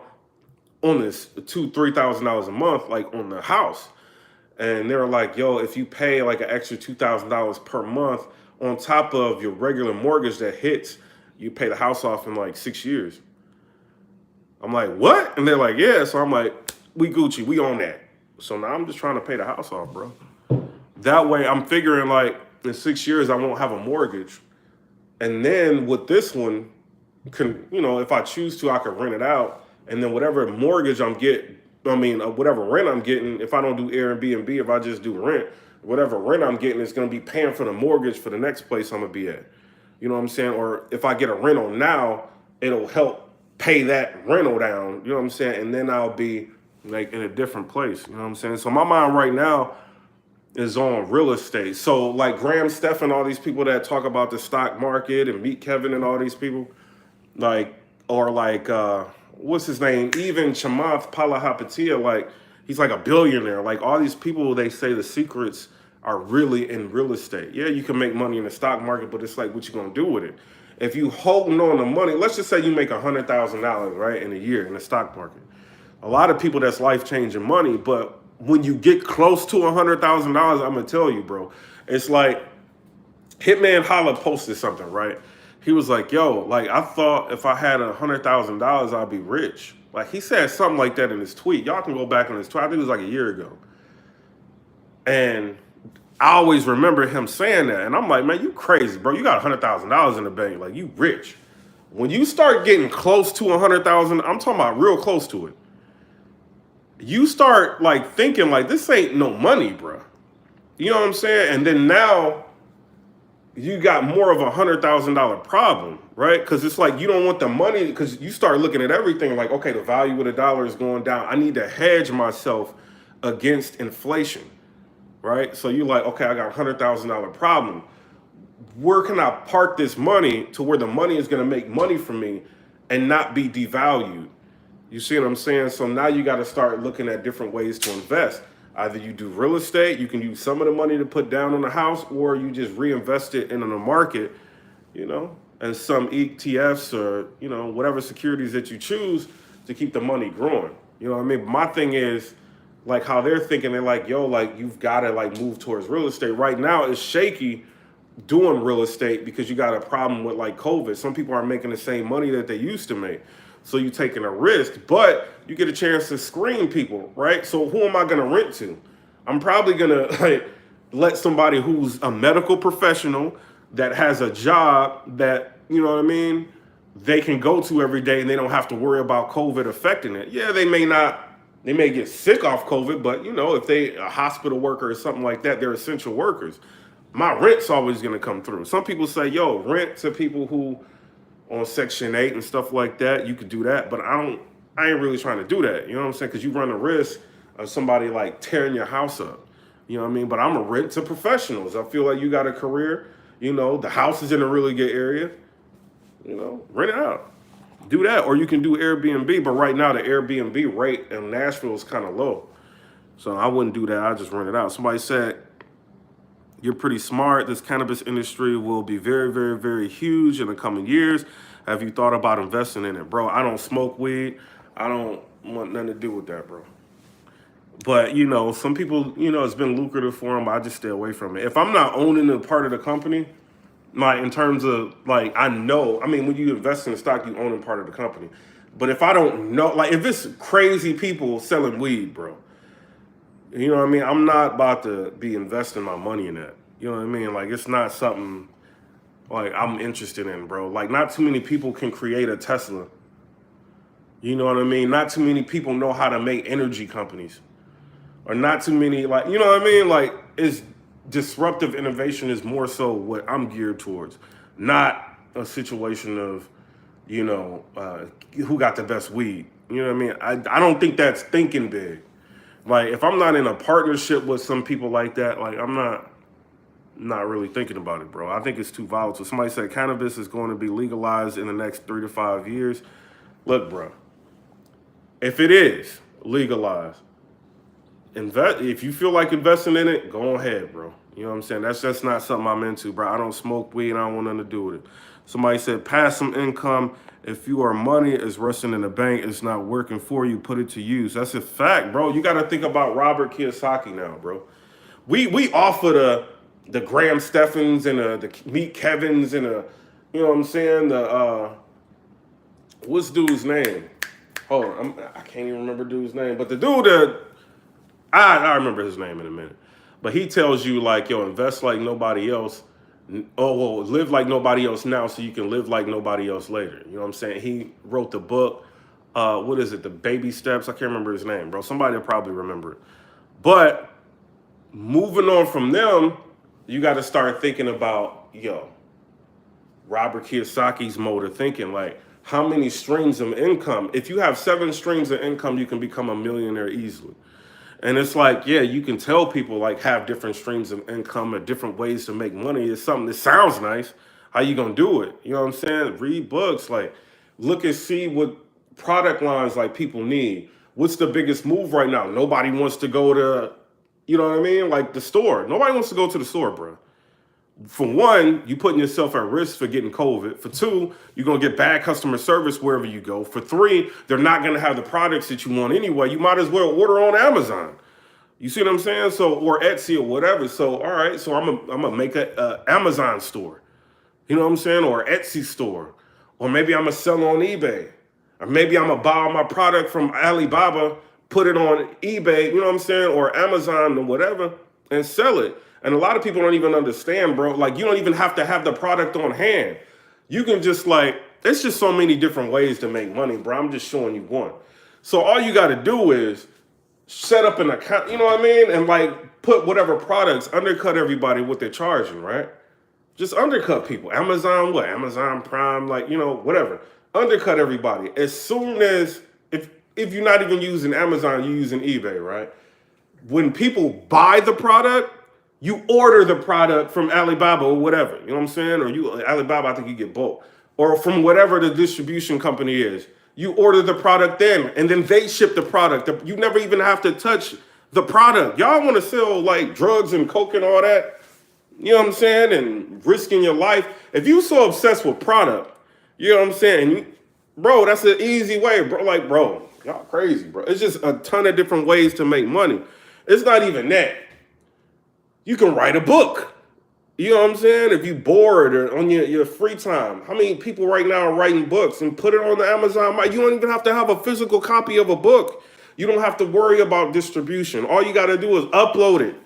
on this, $3,000 a month, like on the house. And they were like, yo, if you pay like an extra $2,000 per month on top of your regular mortgage that hits, you pay the house off in like 6 years. I'm like, what? And they're like, yeah. So I'm like, we Gucci, we own that. So now I'm just trying to pay the house off, bro. That way I'm figuring like in 6 years, I won't have a mortgage. And then with this one, if I choose to, I can rent it out. And then whatever mortgage whatever rent I'm getting, if I don't do Airbnb, if I just do rent, whatever rent I'm getting is going to be paying for the mortgage for the next place I'm going to be at. You know what I'm saying? Or if I get a rental now, it'll help pay that rental down. You know what I'm saying? And then I'll be like in a different place. You know what I'm saying? So my mind right now is on real estate. So like Graham Stephan, all these people that talk about the stock market and Meet Kevin and all these people, what's his name? Even Chamath Palihapitiya, like he's like a billionaire. Like all these people, they say the secrets are really in real estate. Yeah, you can make money in the stock market, but it's like what you gonna do with it? If you holding on to money, let's just say you make $100,000, right, in a year in the stock market. A lot of people, that's life-changing money, but when you get close to $100,000, I'm gonna tell you, bro. It's like Hitman Holla posted something, right? He was like, "Yo, like I thought if I had $100,000, I'd be rich." Like he said something like that in his tweet. Y'all can go back on his tweet. I think it was like a year ago. And I always remember him saying that, and I'm like, "Man, you crazy, bro? You got $100,000 in the bank, like you rich." When you start getting close to 100,000, I'm talking about real close to it. You start like thinking like this ain't no money, bro. You know what I'm saying? And then now you got more of $100,000 problem, right? Because it's like you don't want the money because you start looking at everything like, okay, the value of the dollar is going down. I need to hedge myself against inflation, right? So you're like, okay, I got $100,000 problem. Where can I park this money to where the money is going to make money for me and not be devalued? You see what I'm saying? So now you got to start looking at different ways to invest. Either you do real estate, you can use some of the money to put down on the house, or you just reinvest it into the market, you know, and some ETFs or, you know, whatever securities that you choose to keep the money growing. You know what I mean? My thing is like how they're thinking, they're like, yo, like you've got to like move towards real estate. Right now it's shaky doing real estate because you got a problem with like COVID. Some people aren't making the same money that they used to make. So you're taking a risk, but you get a chance to screen people, right? So who am I going to rent to? I'm probably going to like let somebody who's a medical professional that has a job that, you know what I mean, they can go to every day and they don't have to worry about COVID affecting it. Yeah, they may get sick off COVID, but you know, if they a hospital worker or something like that, they're essential workers. My rent's always going to come through. Some people say, yo, rent to people who on Section 8 and stuff like that, you could do that, but I ain't really trying to do that. You know what I'm saying? Because you run the risk of somebody like tearing your house up. You know what I mean? But I'm a rent to professionals. I feel like you got a career, you know, the house is in a really good area, you know, rent it out. Do that, or you can do Airbnb, but right now the Airbnb rate in Nashville is kind of low. So I wouldn't do that. I just rent it out. Somebody said, you're pretty smart. This cannabis industry will be very, very, very huge in the coming years. Have you thought about investing in it? Bro, I don't smoke weed. I don't want nothing to do with that, bro. But, you know, some people, you know, it's been lucrative for them. I just stay away from it. If I'm not owning a part of the company, like in terms of like, I know, I mean, when you invest in a stock, you own a part of the company. But if I don't know, like if it's crazy people selling weed, bro, you know what I mean? I'm not about to be investing my money in that. You know what I mean? Like, it's not something, like, I'm interested in, bro. Like, not too many people can create a Tesla. You know what I mean? Not too many people know how to make energy companies. Or not too many, like, you know what I mean? Like, it's disruptive innovation is more so what I'm geared towards. Not a situation of, you know, who got the best weed. You know what I mean? I don't think that's thinking big. Like, if I'm not in a partnership with some people like that, like, I'm not really thinking about it, bro. I think it's too volatile. Somebody said cannabis is going to be legalized in the next 3 to 5 years. Look, bro, if it is legalized, invest. If you feel like investing in it, go ahead, bro. You know what I'm saying? That's just not something I'm into, bro. I don't smoke weed. I don't want nothing to do with it. Somebody said passive income. If your money is resting in the bank, it's not working for you, put it to use. That's a fact, bro. You got to think about Robert Kiyosaki now, bro. We offer the Graham Steffens and the Meet Kevins and you know what I'm saying? What's dude's name? Hold on, I can't even remember dude's name. But the dude that I remember his name in a minute. But he tells you like, yo, invest like nobody else. Oh, well, live like nobody else now so you can live like nobody else later. You know what I'm saying? He wrote the book. What is it? The Baby Steps. I can't remember his name, bro. Somebody will probably remember it. But moving on from them, you got to start thinking about, yo, Robert Kiyosaki's mode of thinking, like how many streams of income? If you have 7 streams of income, you can become a millionaire easily. And it's like, yeah, you can tell people like have different streams of income or different ways to make money. It's something that sounds nice. How you gonna do it? You know what I'm saying? Read books, like look and see what product lines like people need. What's the biggest move right now? Nobody wants to go to, you know what I mean? Like the store. Nobody wants to go to the store, bro. For one, you putting yourself at risk for getting COVID. For 2, you're going to get bad customer service wherever you go. For 3, they're not going to have the products that you want anyway. You might as well order on Amazon. You see what I'm saying? So, or Etsy or whatever. So, all right. So I'm gonna make a Amazon store. You know what I'm saying? Or Etsy store. Or maybe I'm gonna sell on eBay. Or maybe I'm gonna buy all my product from Alibaba, put it on eBay, you know what I'm saying? Or Amazon or whatever, and sell it. And a lot of people don't even understand, bro. Like, you don't even have to have the product on hand. You can just like, it's just so many different ways to make money, bro. I'm just showing you one. So all you gotta do is set up an account, you know what I mean? And like put whatever products, undercut everybody what they're charging, right? Just undercut people. Amazon, what? Amazon Prime, like, you know, whatever. Undercut everybody. As soon as, if you're not even using Amazon, you're using eBay, right? When people buy the product, you order the product from Alibaba or whatever. You know what I'm saying? Or you Alibaba, I think you get bulk. Or from whatever the distribution company is. You order the product then, and then they ship the product. You never even have to touch the product. Y'all want to sell like drugs and coke and all that? You know what I'm saying? And risking your life. If you so obsessed with product, you know what I'm saying? Bro, that's an easy way, bro. Like, bro, y'all crazy, bro. It's just a ton of different ways to make money. It's not even that. You can write a book. You know what I'm saying? If you bored or on your free time. How many people right now are writing books and put it on the Amazon? You don't even have to have a physical copy of a book. You don't have to worry about distribution. All you got to do is upload it.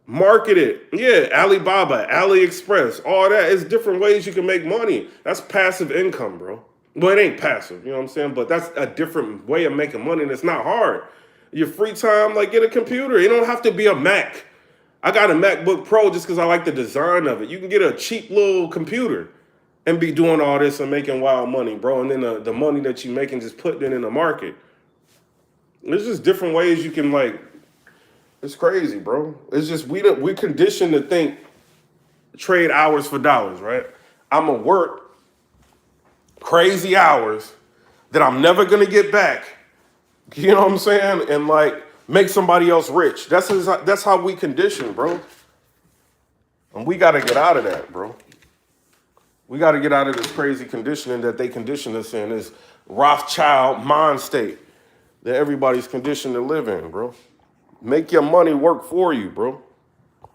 Market it. Yeah, Alibaba, AliExpress, all that. It's different ways you can make money. That's passive income, bro. Well, it ain't passive, you know what I'm saying? But that's a different way of making money, and it's not hard. Your free time, like, get a computer. It don't have to be a Mac. I got a MacBook Pro just because I like the design of it. You can get a cheap little computer and be doing all this and making wild money, bro. And then the money that you making, just putting it in the market. There's just different ways you can, like, it's crazy, bro. It's just we conditioned to think trade hours for dollars, right? I'm gonna work crazy hours that I'm never gonna get back. You know what I'm saying? And like make somebody else rich. That's how we condition, bro. And we gotta get out of that, bro. We gotta get out of this crazy conditioning that they condition us in, this Rothschild mind state that everybody's conditioned to live in, bro. Make your money work for you, bro. I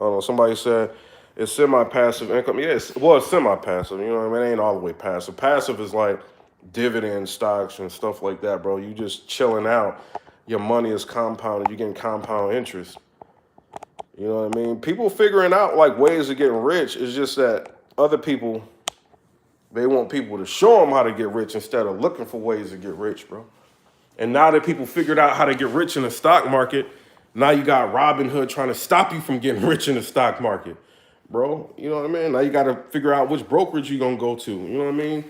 don't know. Somebody said it's semi-passive income. Yeah, it's semi-passive. You know what I mean? It ain't all the way passive. Passive is like dividend stocks and stuff like that, bro. You just chilling out. Your money is compounded. You're getting compound interest. You know what I mean? People figuring out like ways of getting rich. It's just that other people, they want people to show them how to get rich instead of looking for ways to get rich, bro. And now that people figured out how to get rich in the stock market, now you got Robin Hood trying to stop you from getting rich in the stock market, bro. You know what I mean? Now you got to figure out which brokerage you're going to go to. You know what I mean?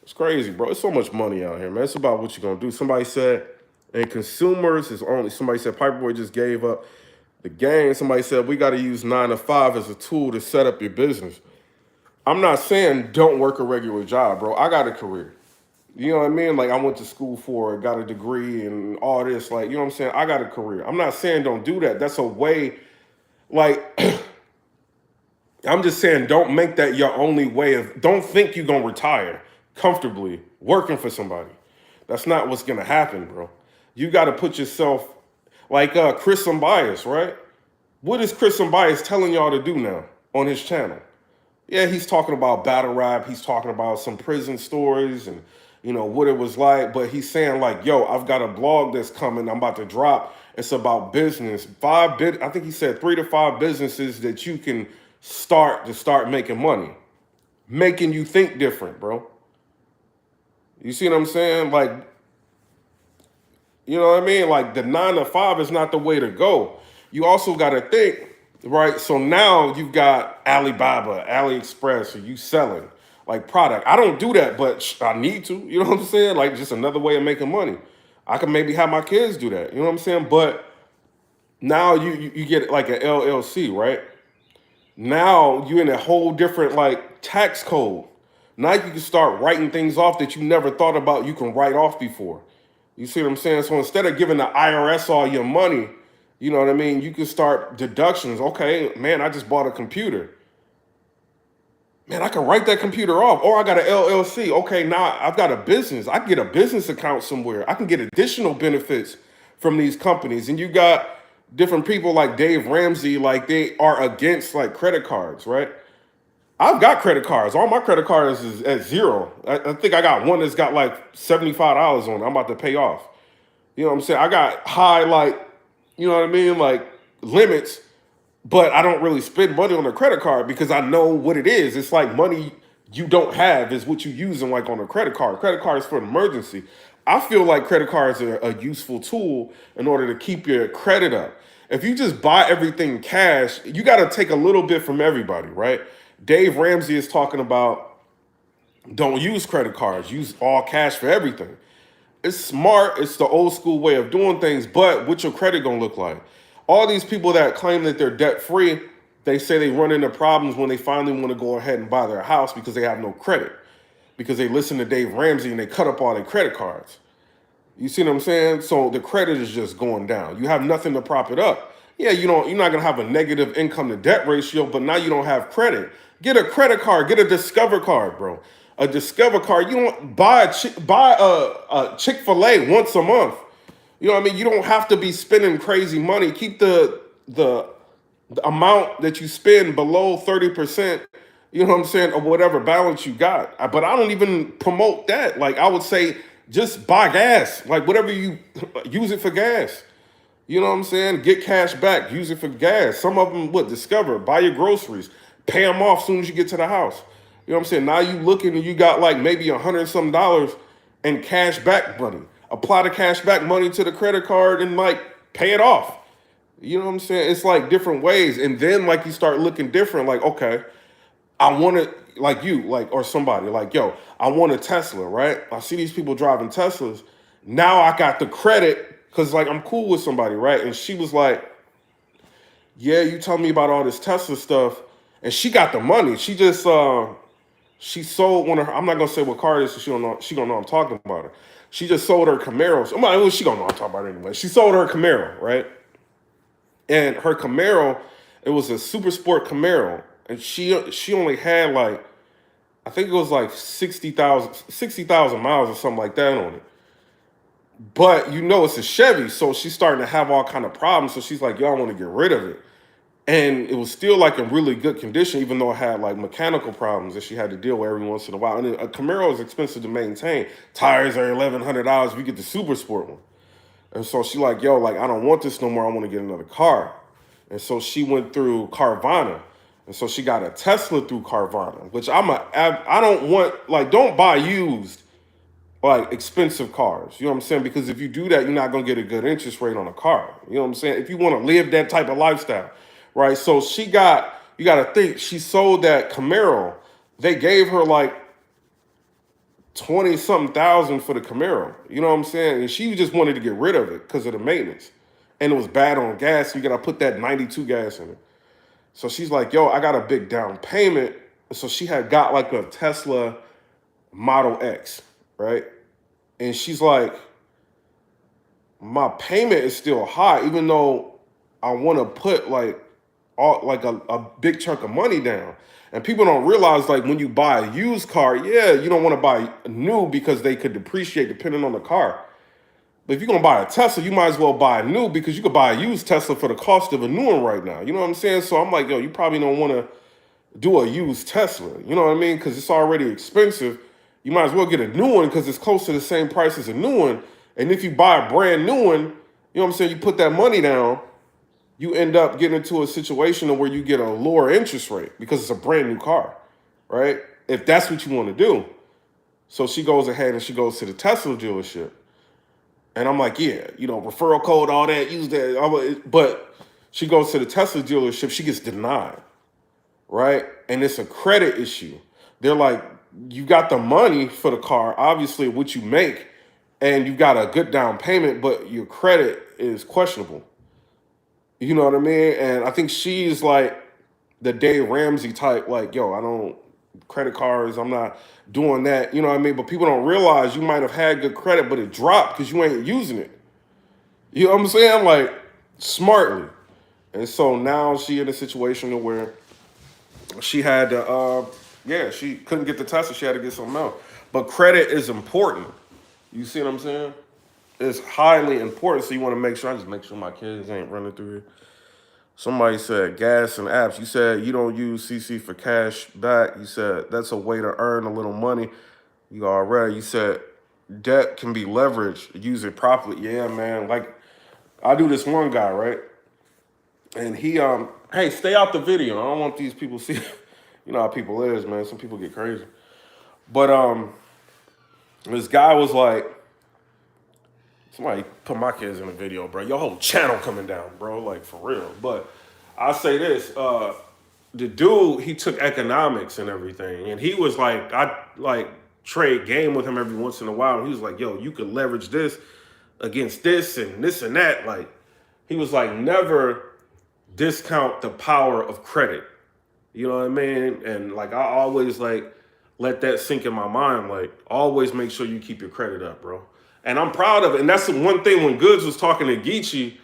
It's crazy, bro. It's so much money out here, man. It's about what you're going to do. Somebody said, and consumers is only, somebody said PIPERBOY just gave up the game. Somebody said, we got to use 9 to 5 as a tool to set up your business. I'm not saying don't work a regular job, bro. I got a career. You know what I mean? Like, I went to school for it, got a degree and all this. Like, you know what I'm saying? I got a career. I'm not saying don't do that. That's a way, like, I'm just saying don't make that your only way of, don't think you're going to retire comfortably working for somebody. That's not what's going to happen, bro. You got to put yourself, like Chris Bias, right? What is Chris Bias telling y'all to do now on his channel? Yeah, he's talking about battle rap. He's talking about some prison stories and, you know, what it was like. But he's saying like, yo, I've got a blog that's coming. I'm about to drop. It's about business. I think he said 3 to 5 businesses that you can start making money. Making you think different, bro. You see what I'm saying? Like, you know what I mean? Like the 9 to 5 is not the way to go. You also got to think, right? So now you've got Alibaba, AliExpress, or you selling like product. I don't do that, but I need to. You know what I'm saying? Like just another way of making money. I can maybe have my kids do that. You know what I'm saying? But now you get like an LLC, right? Now you're in a whole different like tax code. Now you can start writing things off that you never thought about you can write off before. You see what I'm saying? So instead of giving the IRS all your money, you know what I mean? You can start deductions. Okay, man, I just bought a computer. man, I can write that computer off. Or I got an LLC. Okay, now I've got a business. I can get a business account somewhere. I can get additional benefits from these companies. And you got different people like Dave Ramsey, like they are against like credit cards, right? I've got credit cards. All my credit cards is at zero. I think I got one that's got like $75 on it. I'm about to pay off. You know what I'm saying? I got high, like, you know what I mean? Like limits, but I don't really spend money on a credit card because I know what it is. It's like money you don't have is what you using like on a credit card. Credit card is for an emergency. I feel like credit cards are a useful tool in order to keep your credit up. If you just buy everything cash, you got to take a little bit from everybody, right? Dave Ramsey is talking about don't use credit cards, use all cash for everything. It's smart. It's the old school way of doing things, but what's your credit gonna look like? All these people that claim that they're debt free, they say they run into problems when they finally want to go ahead and buy their house because they have no credit, because they listen to Dave Ramsey and they cut up all their credit cards. You see what I'm saying? So the credit is just going down. You have nothing to prop it up. Yeah, you're not gonna have a negative income to debt ratio, but now you don't have credit. Get a credit card, get a Discover card, bro. A Discover card. You don't buy a Chick-fil-A once a month. You know what I mean? You don't have to be spending crazy money. Keep the amount that you spend below 30%, you know what I'm saying, of whatever balance you got. But I don't even promote that. Like I would say just buy gas. Like whatever you use it for gas. You know what I'm saying? Get cash back, use it for gas. Some of them would Discover, buy your groceries, pay them off as soon as you get to the house. You know what I'm saying? Now you looking and you got like maybe $100 in cash back money. Apply the cash back money to the credit card and like pay it off. You know what I'm saying? It's like different ways. And then like you start looking different, like, okay, I want to, like you, like, or somebody, like, yo, I want a Tesla, right? I see these people driving Teslas. Now I got the credit because like I'm cool with somebody, right? And she was like, yeah, you tell me about all this Tesla stuff. And she got the money. She just she sold one of her, I'm not gonna say what car it is, so she don't know I'm talking about her. She just sold her Camaro. Well, she don't know I'm talking about it anyway. She sold her Camaro, right? And her Camaro, it was a super sport Camaro. And she only had like, I think it was like 60,000 miles or something like that on it. But you know it's a Chevy, so she's starting to have all kind of problems. So she's like, yo, I want to get rid of it. And it was still like in really good condition, even though it had like mechanical problems that she had to deal with every once in a while. And a Camaro is expensive to maintain. Tires are $1,100 if you get the super sport one. And so she like, yo, like I don't want this no more. I want to get another car. And so she went through Carvana. And so she got a Tesla through Carvana, which I don't want, like, don't buy used, like, expensive cars. You know what I'm saying? Because if you do that, you're not going to get a good interest rate on a car. You know what I'm saying? If you want to live that type of lifestyle, right? So you got to think, she sold that Camaro. They gave her like 20-something thousand for the Camaro. You know what I'm saying? And she just wanted to get rid of it because of the maintenance. And it was bad on gas. So you got to put that 92 gas in it. So she's like, yo, I got a big down payment. So she had got like a Tesla Model X, right? And she's like, my payment is still high, even though I want to put like a big chunk of money down. And people don't realize, like, when you buy a used car, yeah, you don't want to buy new because they could depreciate depending on the car. But if you're going to buy a Tesla, you might as well buy a new, because you could buy a used Tesla for the cost of a new one right now. You know what I'm saying? So I'm like, yo, you probably don't want to do a used Tesla. You know what I mean? Because it's already expensive. You might as well get a new one because it's close to the same price as a new one. And if you buy a brand new one, you know what I'm saying, you put that money down, you end up getting into a situation where you get a lower interest rate because it's a brand new car, right? If that's what you want to do. So she goes ahead and she goes to the Tesla dealership. And I'm like, yeah, you know, referral code, all that, use that. But she goes to the Tesla dealership, she gets denied, right? And it's a credit issue. They're like, you got the money for the car, obviously what you make, and you got a good down payment, but your credit is questionable. You know what I mean? And I think she's like the Dave Ramsey type, like, yo, I don't, credit cards, I'm not doing that. You know what I mean? But people don't realize you might have had good credit, but it dropped because you ain't using it. You know what I'm saying? Like, smartly. And so now she in a situation where she had to, Yeah, she couldn't get the test, so she had to get something else. But credit is important. You see what I'm saying? It's highly important. So you want to make sure. I just make sure my kids ain't running through here. Somebody said gas and apps. You said you don't use CC for cash back. You said that's a way to earn a little money. You already. You said debt can be leveraged. Use it properly. Yeah, man. Like I do this one guy, right? And he hey, stay out the video. I don't want these people to see. You know how people is, man. Some people get crazy. But this guy was like, somebody put my kids in the video, bro. Your whole channel coming down, bro. Like for real. But I'll say this, the dude, he took economics and everything. And he was like, I like trade game with him every once in a while. And he was like, yo, you could leverage this against this and this and that. Like, he was like, never discount the power of credit. You know what I mean? And like, I always like let that sink in my mind. Like, always make sure you keep your credit up, bro. And I'm proud of it. And that's the one thing when Goods was talking to Geechee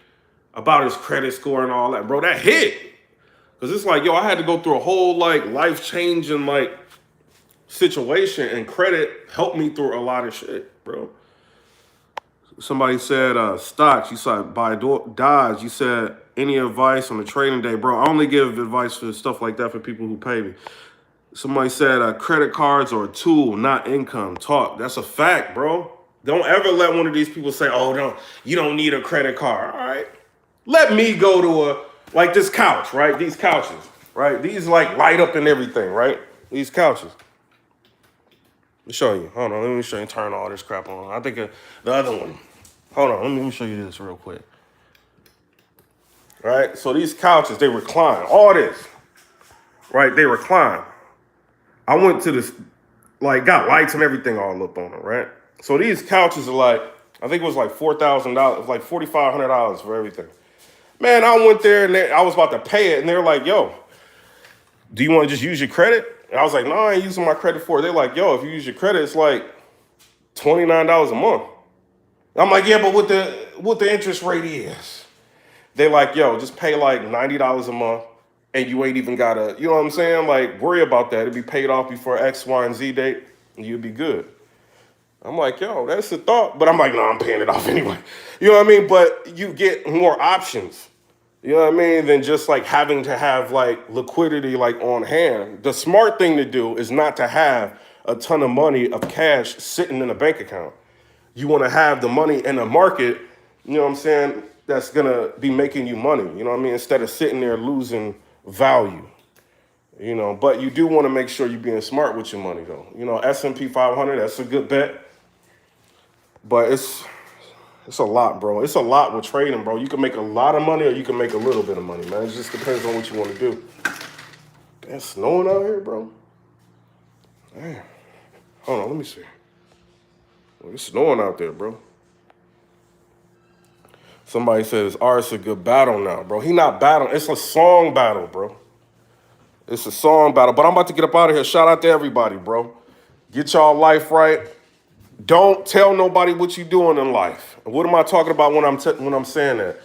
about his credit score and all that, bro, that hit. Because it's like, yo, I had to go through a whole like life-changing like situation, and credit helped me through a lot of shit, bro. Somebody said stocks. You said buy Dodge. You said any advice on the trading day, bro? I only give advice for stuff like that for people who pay me. Somebody said credit cards are a tool, not income. Talk. That's a fact, bro. Don't ever let one of these people say, oh, no, you don't need a credit card. All right. Let me go to like this couch, right? These couches, right? These like light up and everything, right? These couches. Let me show you. Hold on. Let me show you. Turn all this crap on. I think the other one. Hold on. Let me show you this real quick. All right. So these couches, they recline. All this, right? They recline. I went to this, like, got lights and everything all up on them, right? So these couches are like, I think it was like $4,000, like $4,500 for everything. Man, I went there and I was about to pay it, and they were like, yo, do you want to just use your credit? And I was like, no, I ain't using my credit for it. They're like, yo, if you use your credit, it's like $29 a month. I'm like, yeah, but what the interest rate is. They're like, yo, just pay like $90 a month, and you ain't even gotta, you know what I'm saying? Like, worry about that. It'd be paid off before X, Y, and Z date, and you'd be good. I'm like, yo, that's the thought. But I'm like, no, I'm paying it off anyway. You know what I mean? But you get more options, you know what I mean, than just like having to have like liquidity like on hand. The smart thing to do is not to have a ton of money of cash sitting in a bank account. You want to have the money in the market, you know what I'm saying, that's going to be making you money, you know what I mean, instead of sitting there losing value. You know, but you do want to make sure you're being smart with your money, though. You know, S&P 500, that's a good bet. But it's a lot, bro. It's a lot with trading, bro. You can make a lot of money or you can make a little bit of money, man. It just depends on what you want to do. Damn, it's snowing out here, bro. Damn. Hold on, let me see. Well, it's snowing out there, bro. Somebody says Art's a good battle now, bro. He not battling. It's a song battle, bro. It's a song battle. But I'm about to get up out of here. Shout out to everybody, bro. Get y'all life right. Don't tell nobody what you're doing in life. What am I talking about when I'm saying that?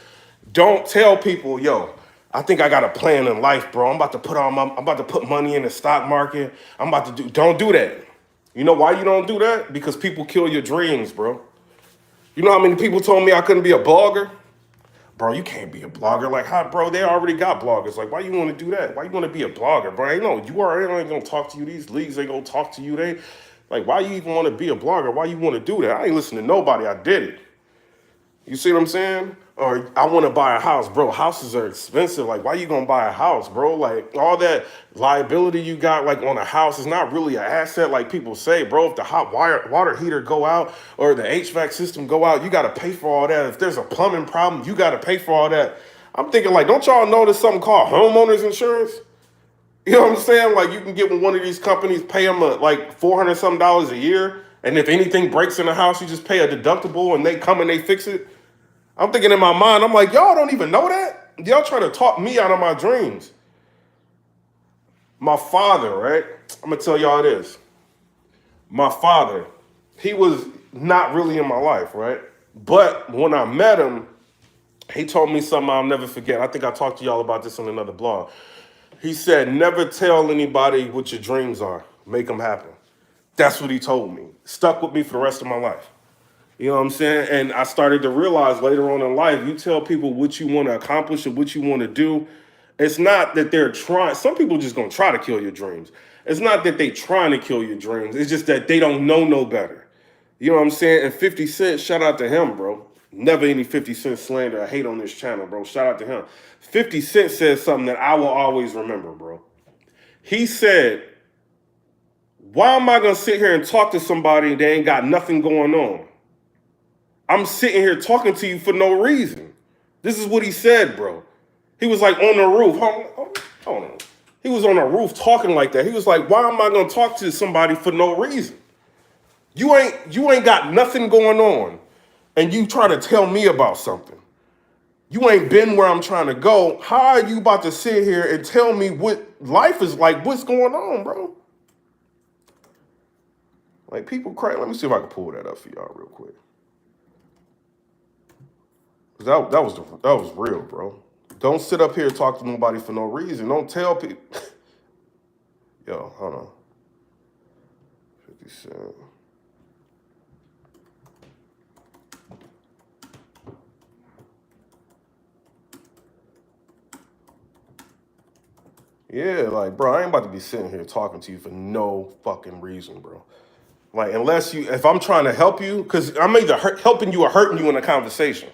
Don't tell people, yo, I think I got a plan in life, bro. I'm about to put money in the stock market. Don't do that. You know why you don't do that? Because people kill your dreams, bro. You know how many people told me I couldn't be a blogger? Bro, you can't be a blogger. Like, how, bro, they already got bloggers. Like, why you want to do that? Why you want to be a blogger, bro? You know, you already ain't going to talk to you. These leagues ain't going to talk to you. Like, why you even want to be a blogger? Why you want to do that? I ain't listening to nobody. I did it. You see what I'm saying? Or I want to buy a house. Bro, houses are expensive. Like, why you going to buy a house, bro? Like, all that liability you got, like, on a house is not really an asset like people say, bro. If the hot water heater go out or the HVAC system go out, you got to pay for all that. If there's a plumbing problem, you got to pay for all that. I'm thinking, like, don't y'all know there's something called homeowners insurance? You know what I'm saying? Like, you can get with one of these companies, pay them like $400 something a year, and if anything breaks in the house, you just pay a deductible, and they come and they fix it. I'm thinking in my mind, I'm like, y'all don't even know that? Y'all try to talk me out of my dreams. My father, right? I'm gonna tell y'all this. My father, he was not really in my life, right? But when I met him, he told me something I'll never forget. I think I talked to y'all about this on another blog. He said, never tell anybody what your dreams are. Make them happen. That's what he told me. Stuck with me for the rest of my life. You know what I'm saying? And I started to realize later on in life, you tell people what you want to accomplish or what you want to do. It's not that they're trying. Some people just going to try to kill your dreams. It's not that they trying to kill your dreams. It's just that they don't know no better. You know what I'm saying? And 50 Cent, shout out to him, bro. Never any 50 Cent slander or hate on this channel, bro. Shout out to him. 50 Cent said something that I will always remember, bro. He said, why am I going to sit here and talk to somebody that ain't got nothing going on? I'm sitting here talking to you for no reason. This is what he said, bro. He was like on the roof. Hold on. He was on the roof talking like that. He was like, why am I going to talk to somebody for no reason? You ain't got nothing going on, and you try to tell me about something. You ain't been where I'm trying to go. How are you about to sit here and tell me what life is like? What's going on, bro? Like, people cry. Let me see if I can pull that up for y'all real quick. That was real, bro. Don't sit up here and talk to nobody for no reason. Don't tell people. Yo, hold on. 50 Cent. Yeah, like, bro, I ain't about to be sitting here talking to you for no fucking reason, bro. Like, if I'm trying to help you, because I'm either helping you or hurting you in a conversation.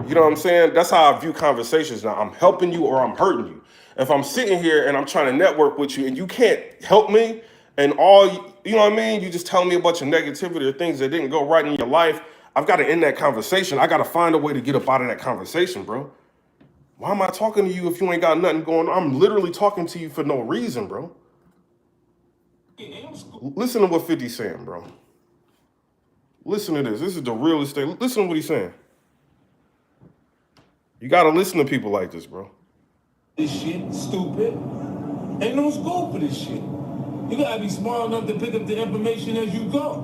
You know what I'm saying? That's how I view conversations now. I'm helping you or I'm hurting you. If I'm sitting here and I'm trying to network with you and you can't help me and you know what I mean? You just telling me a bunch of negativity or things that didn't go right in your life, I've got to end that conversation. I got to find a way to get up out of that conversation, bro. Why am I talking to you if you ain't got nothing going on? I'm literally talking to you for no reason, bro. Listen to what 50's saying, bro. Listen to this. This is the real estate. Listen to what he's saying. You got to listen to people like this, bro. This shit stupid. Ain't no scope for this shit. You got to be smart enough to pick up the information as you go.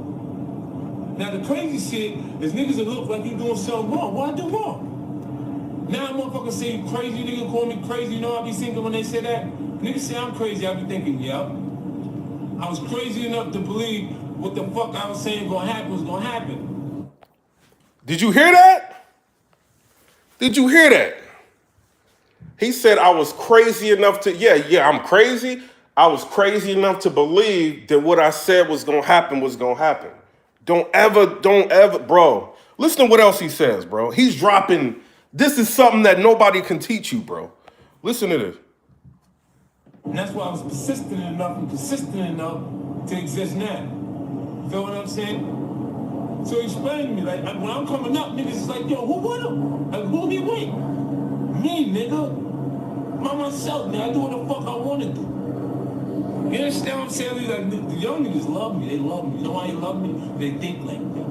Now, the crazy shit is niggas that look like you doing something wrong. What I do wrong? Now, motherfuckers say you crazy. Niggas call me crazy. You know I be thinking when they say that? Niggas say I'm crazy. I be thinking, yep. I was crazy enough to believe what the fuck I was saying gonna happen was gonna happen. Did you hear that? Did you hear that? He said I was crazy enough to, yeah, I'm crazy. I was crazy enough to believe that what I said was gonna happen was gonna happen. Don't ever, bro. Listen to what else he says, bro. He's dropping, this is something that nobody can teach you, bro. Listen to this. And that's why I was persistent enough and consistent enough to exist now. Feel what I'm saying? So explain to me, like, when I'm coming up, niggas is like, yo, who with him? Like, who he with? Me, nigga. By myself, man. I do what the fuck I want to do. You understand what I'm saying? Like, the young niggas love me. They love me. You know why they love me? They think like me.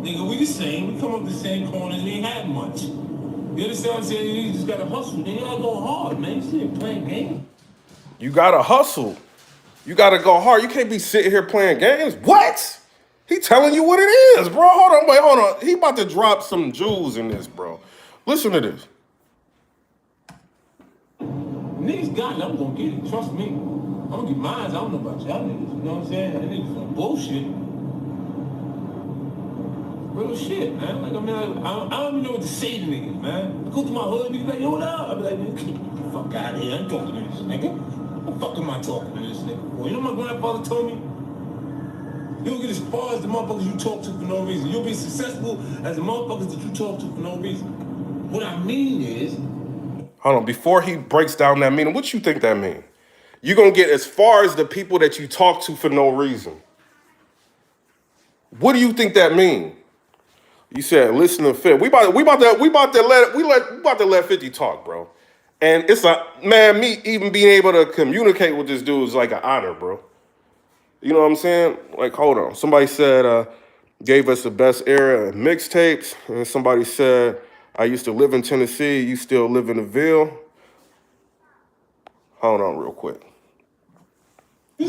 Nigga, we the same. We come up the same corners. We ain't had much. You understand what I'm saying? You just gotta hustle. Nigga, you gotta go hard, man. You see, playing games. You gotta hustle. You gotta go hard. You can't be sitting here playing games. What? He telling you what it is, bro. Hold on. He about to drop some jewels in this, bro. Listen to this. Niggas got it. I'm gonna get it. Trust me. I'm gonna get mine. I don't know about y'all niggas. You know what I'm saying? That niggas some bullshit. Real shit, man. Like, I mean, I don't even know what to say to niggas, man. I go to my hood, niggas like, yo, what up? I be like, nigga, get the fuck out of here. I ain't talking to this nigga. What the fuck am I talking to this nigga for? You know what my grandfather told me? You'll get as far as the motherfuckers you talk to for no reason. You'll be successful as the motherfuckers that you talk to for no reason. What I mean is... Hold on, before he breaks down that meaning, what you think that means? You're going to get as far as the people that you talk to for no reason. What do you think that means? You said, listen to Fit. We about to let 50 talk, bro. And it's me even being able to communicate with this dude is like an honor, bro. You know what I'm saying? Like, hold on. Somebody said, gave us the best era of mixtapes. And somebody said, I used to live in Tennessee. You still live in the Ville. Hold on real quick. He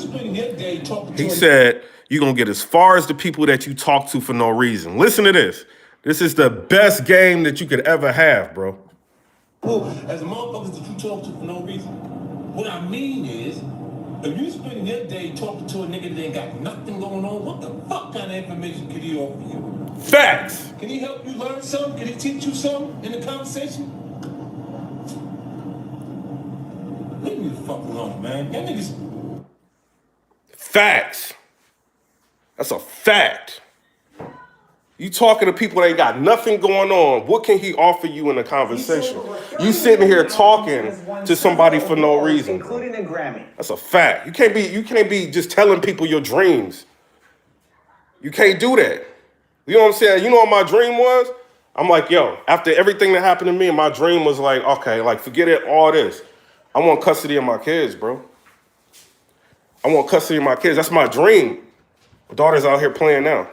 said, you're going to get as far as the people that you talk to for no reason. Listen to this. This is the best game that you could ever have, bro. As a motherfuckers that you talk to for no reason. What I mean is, if you spend your day talking to a nigga that ain't got nothing going on, what the fuck kind of information can he offer you? Facts. Can he help you learn something? Can he teach you something in the conversation? Leave me the fuck alone, man. Y'all niggas. Facts. That's a fact. You talking to people that ain't got nothing going on. What can he offer you in a conversation? You sitting here talking to somebody for no reason. Including a Grammy. That's a fact. You can't be just telling people your dreams. You can't do that. You know what I'm saying? You know what my dream was? I'm like, yo, after everything that happened to me, my dream was like, okay, like forget it, all this. I want custody of my kids, bro. I want custody of my kids. That's my dream. My daughter's out here playing now.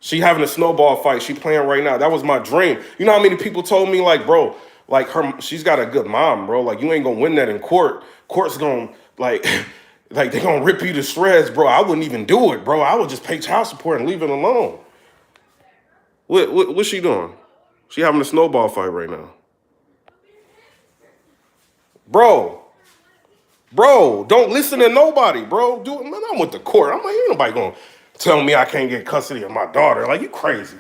She having a snowball fight. She playing right now. That was my dream. You know how many people told me, like, bro, like she's got a good mom, bro. Like, you ain't gonna win that in court. Court's gonna, like they gonna rip you to shreds, bro. I wouldn't even do it, bro. I would just pay child support and leave it alone. What's she doing? She having a snowball fight right now. Bro, don't listen to nobody, bro. Do it, man. I went to court. I'm like, ain't nobody gonna tell me I can't get custody of my daughter. Like, you crazy.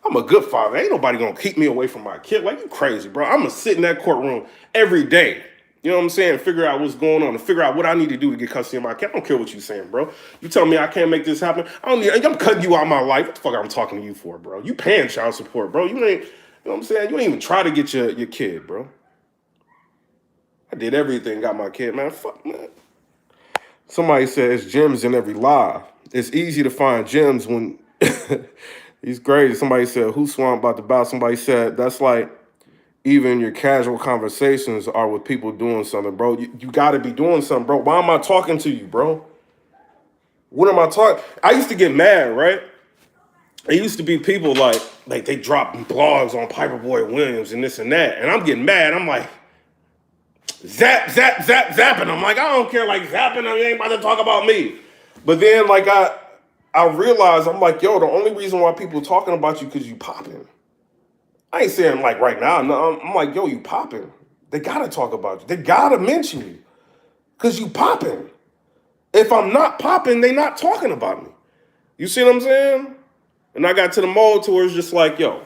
I'm a good father. Ain't nobody gonna keep me away from my kid. Like, you crazy, bro. I'm gonna sit in that courtroom every day. You know what I'm saying? Figure out what's going on and figure out what I need to do to get custody of my kid. I don't care what you're saying, bro. You tell me I can't make this happen. I'm cutting you out of my life. What the fuck I'm talking to you for, bro? You paying child support, bro. You ain't, you know what I'm saying? You ain't even try to get your kid, bro. I did everything, got my kid, man. Fuck, man. Somebody said it's gems in every live. It's easy to find gems when he's crazy. Somebody said, who's swamp about to bow? Somebody said, that's like even your casual conversations are with people doing something, bro. You got to be doing something, bro. Why am I talking to you, bro? What am I talking? I used to get mad, right? It used to be people like they dropping blogs on PIPERBOY Williams and this and that. And I'm getting mad. I'm like, zapping. I'm like, I don't care, like zapping. You ain't about to talk about me. But then, like, I realized, I'm like, yo, the only reason why people talking about you because you popping. I ain't saying like right now. No, I'm like, yo, you popping. They gotta talk about you. They gotta mention you because you popping. If I'm not popping, they not talking about me. You see what I'm saying? And I got to the mode to where it's just like, yo,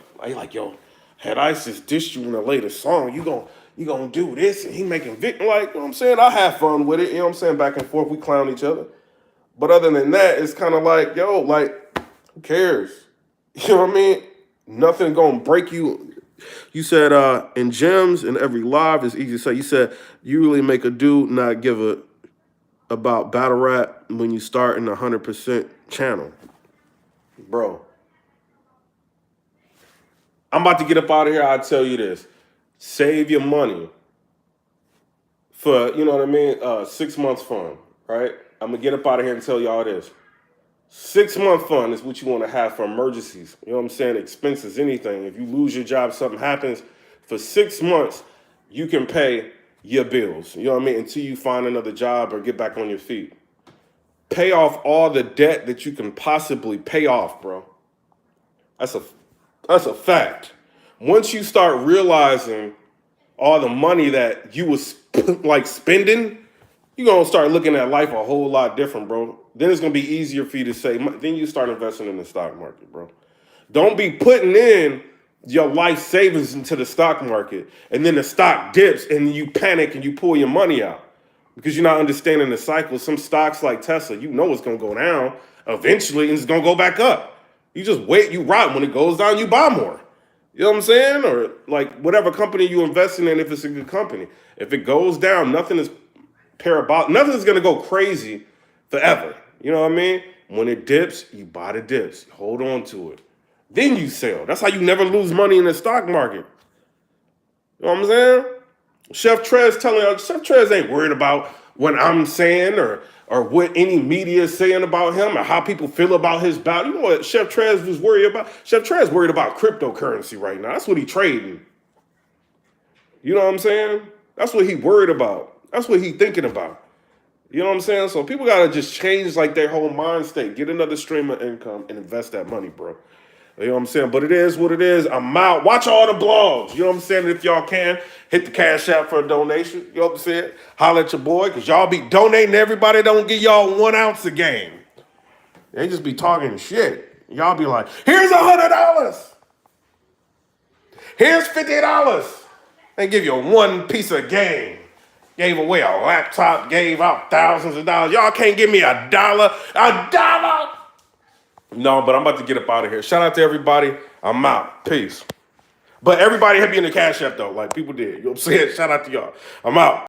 had ISIS dissed you in the latest song, you gonna do this, and he making victim, like, you know what I'm saying? I have fun with it, you know what I'm saying? Back and forth, we clown each other. But other than that, it's kind of like, yo, like, who cares? You know what I mean? Nothing gonna break you. You said, in gems in every live is easy to say. You said you really make a dude not give a about battle rap when you start in the 100% channel. Bro. I'm about to get up out of here. I'll tell you this. Save your money for, you know what I mean, 6 months fund, right? I'm going to get up out of here and tell y'all this. 6 month fund is what you want to have for emergencies. You know what I'm saying? Expenses, anything. If you lose your job, something happens, for 6 months, you can pay your bills. You know what I mean? Until you find another job or get back on your feet. Pay off all the debt that you can possibly pay off, bro. That's a fact. Once you start realizing all the money that you was like spending, you're going to start looking at life a whole lot different, bro. Then it's going to be easier for you to say, then you start investing in the stock market, bro. Don't be putting in your life savings into the stock market and then the stock dips and you panic and you pull your money out because you're not understanding the cycle. Some stocks like Tesla, you know it's going to go down eventually and it's going to go back up. You just wait, you ride. When it goes down, you buy more. You know what I'm saying? Or like whatever company you investing in, if it's a good company. If it goes down, nothing is parabolic. Nothing is going to go crazy forever. You know what I mean? When it dips, you buy the dips. Hold on to it. Then you sell. That's how you never lose money in the stock market. You know what I'm saying? Chef Trez telling y'all, Chef Trez ain't worried about what I'm saying or what any media is saying about him or how people feel about his bout. You know what Chef Trez was worried about? Chef Trez worried about cryptocurrency right now. That's what he trading. You know what I'm saying? That's what he worried about. That's what he thinking about. You know what I'm saying? So people got to just change like their whole mind state. Get another stream of income and invest that money, bro. You know what I'm saying? But it is what it is. I'm out. Watch all the blogs. You know what I'm saying? If y'all can, hit the Cash App for a donation. You know what I'm saying? Holler at your boy, because y'all be donating. Everybody don't give y'all 1 ounce a game. They just be talking shit. Y'all be like, here's $100. Here's $50. They give you 1 piece of game. Gave away a laptop, gave out thousands of dollars. Y'all can't give me $1. $1! No, but I'm about to get up out of here. Shout out to everybody. I'm out. Peace. But everybody hit me in the Cash App, though, like people did. You know what I'm saying? Shout out to y'all. I'm out.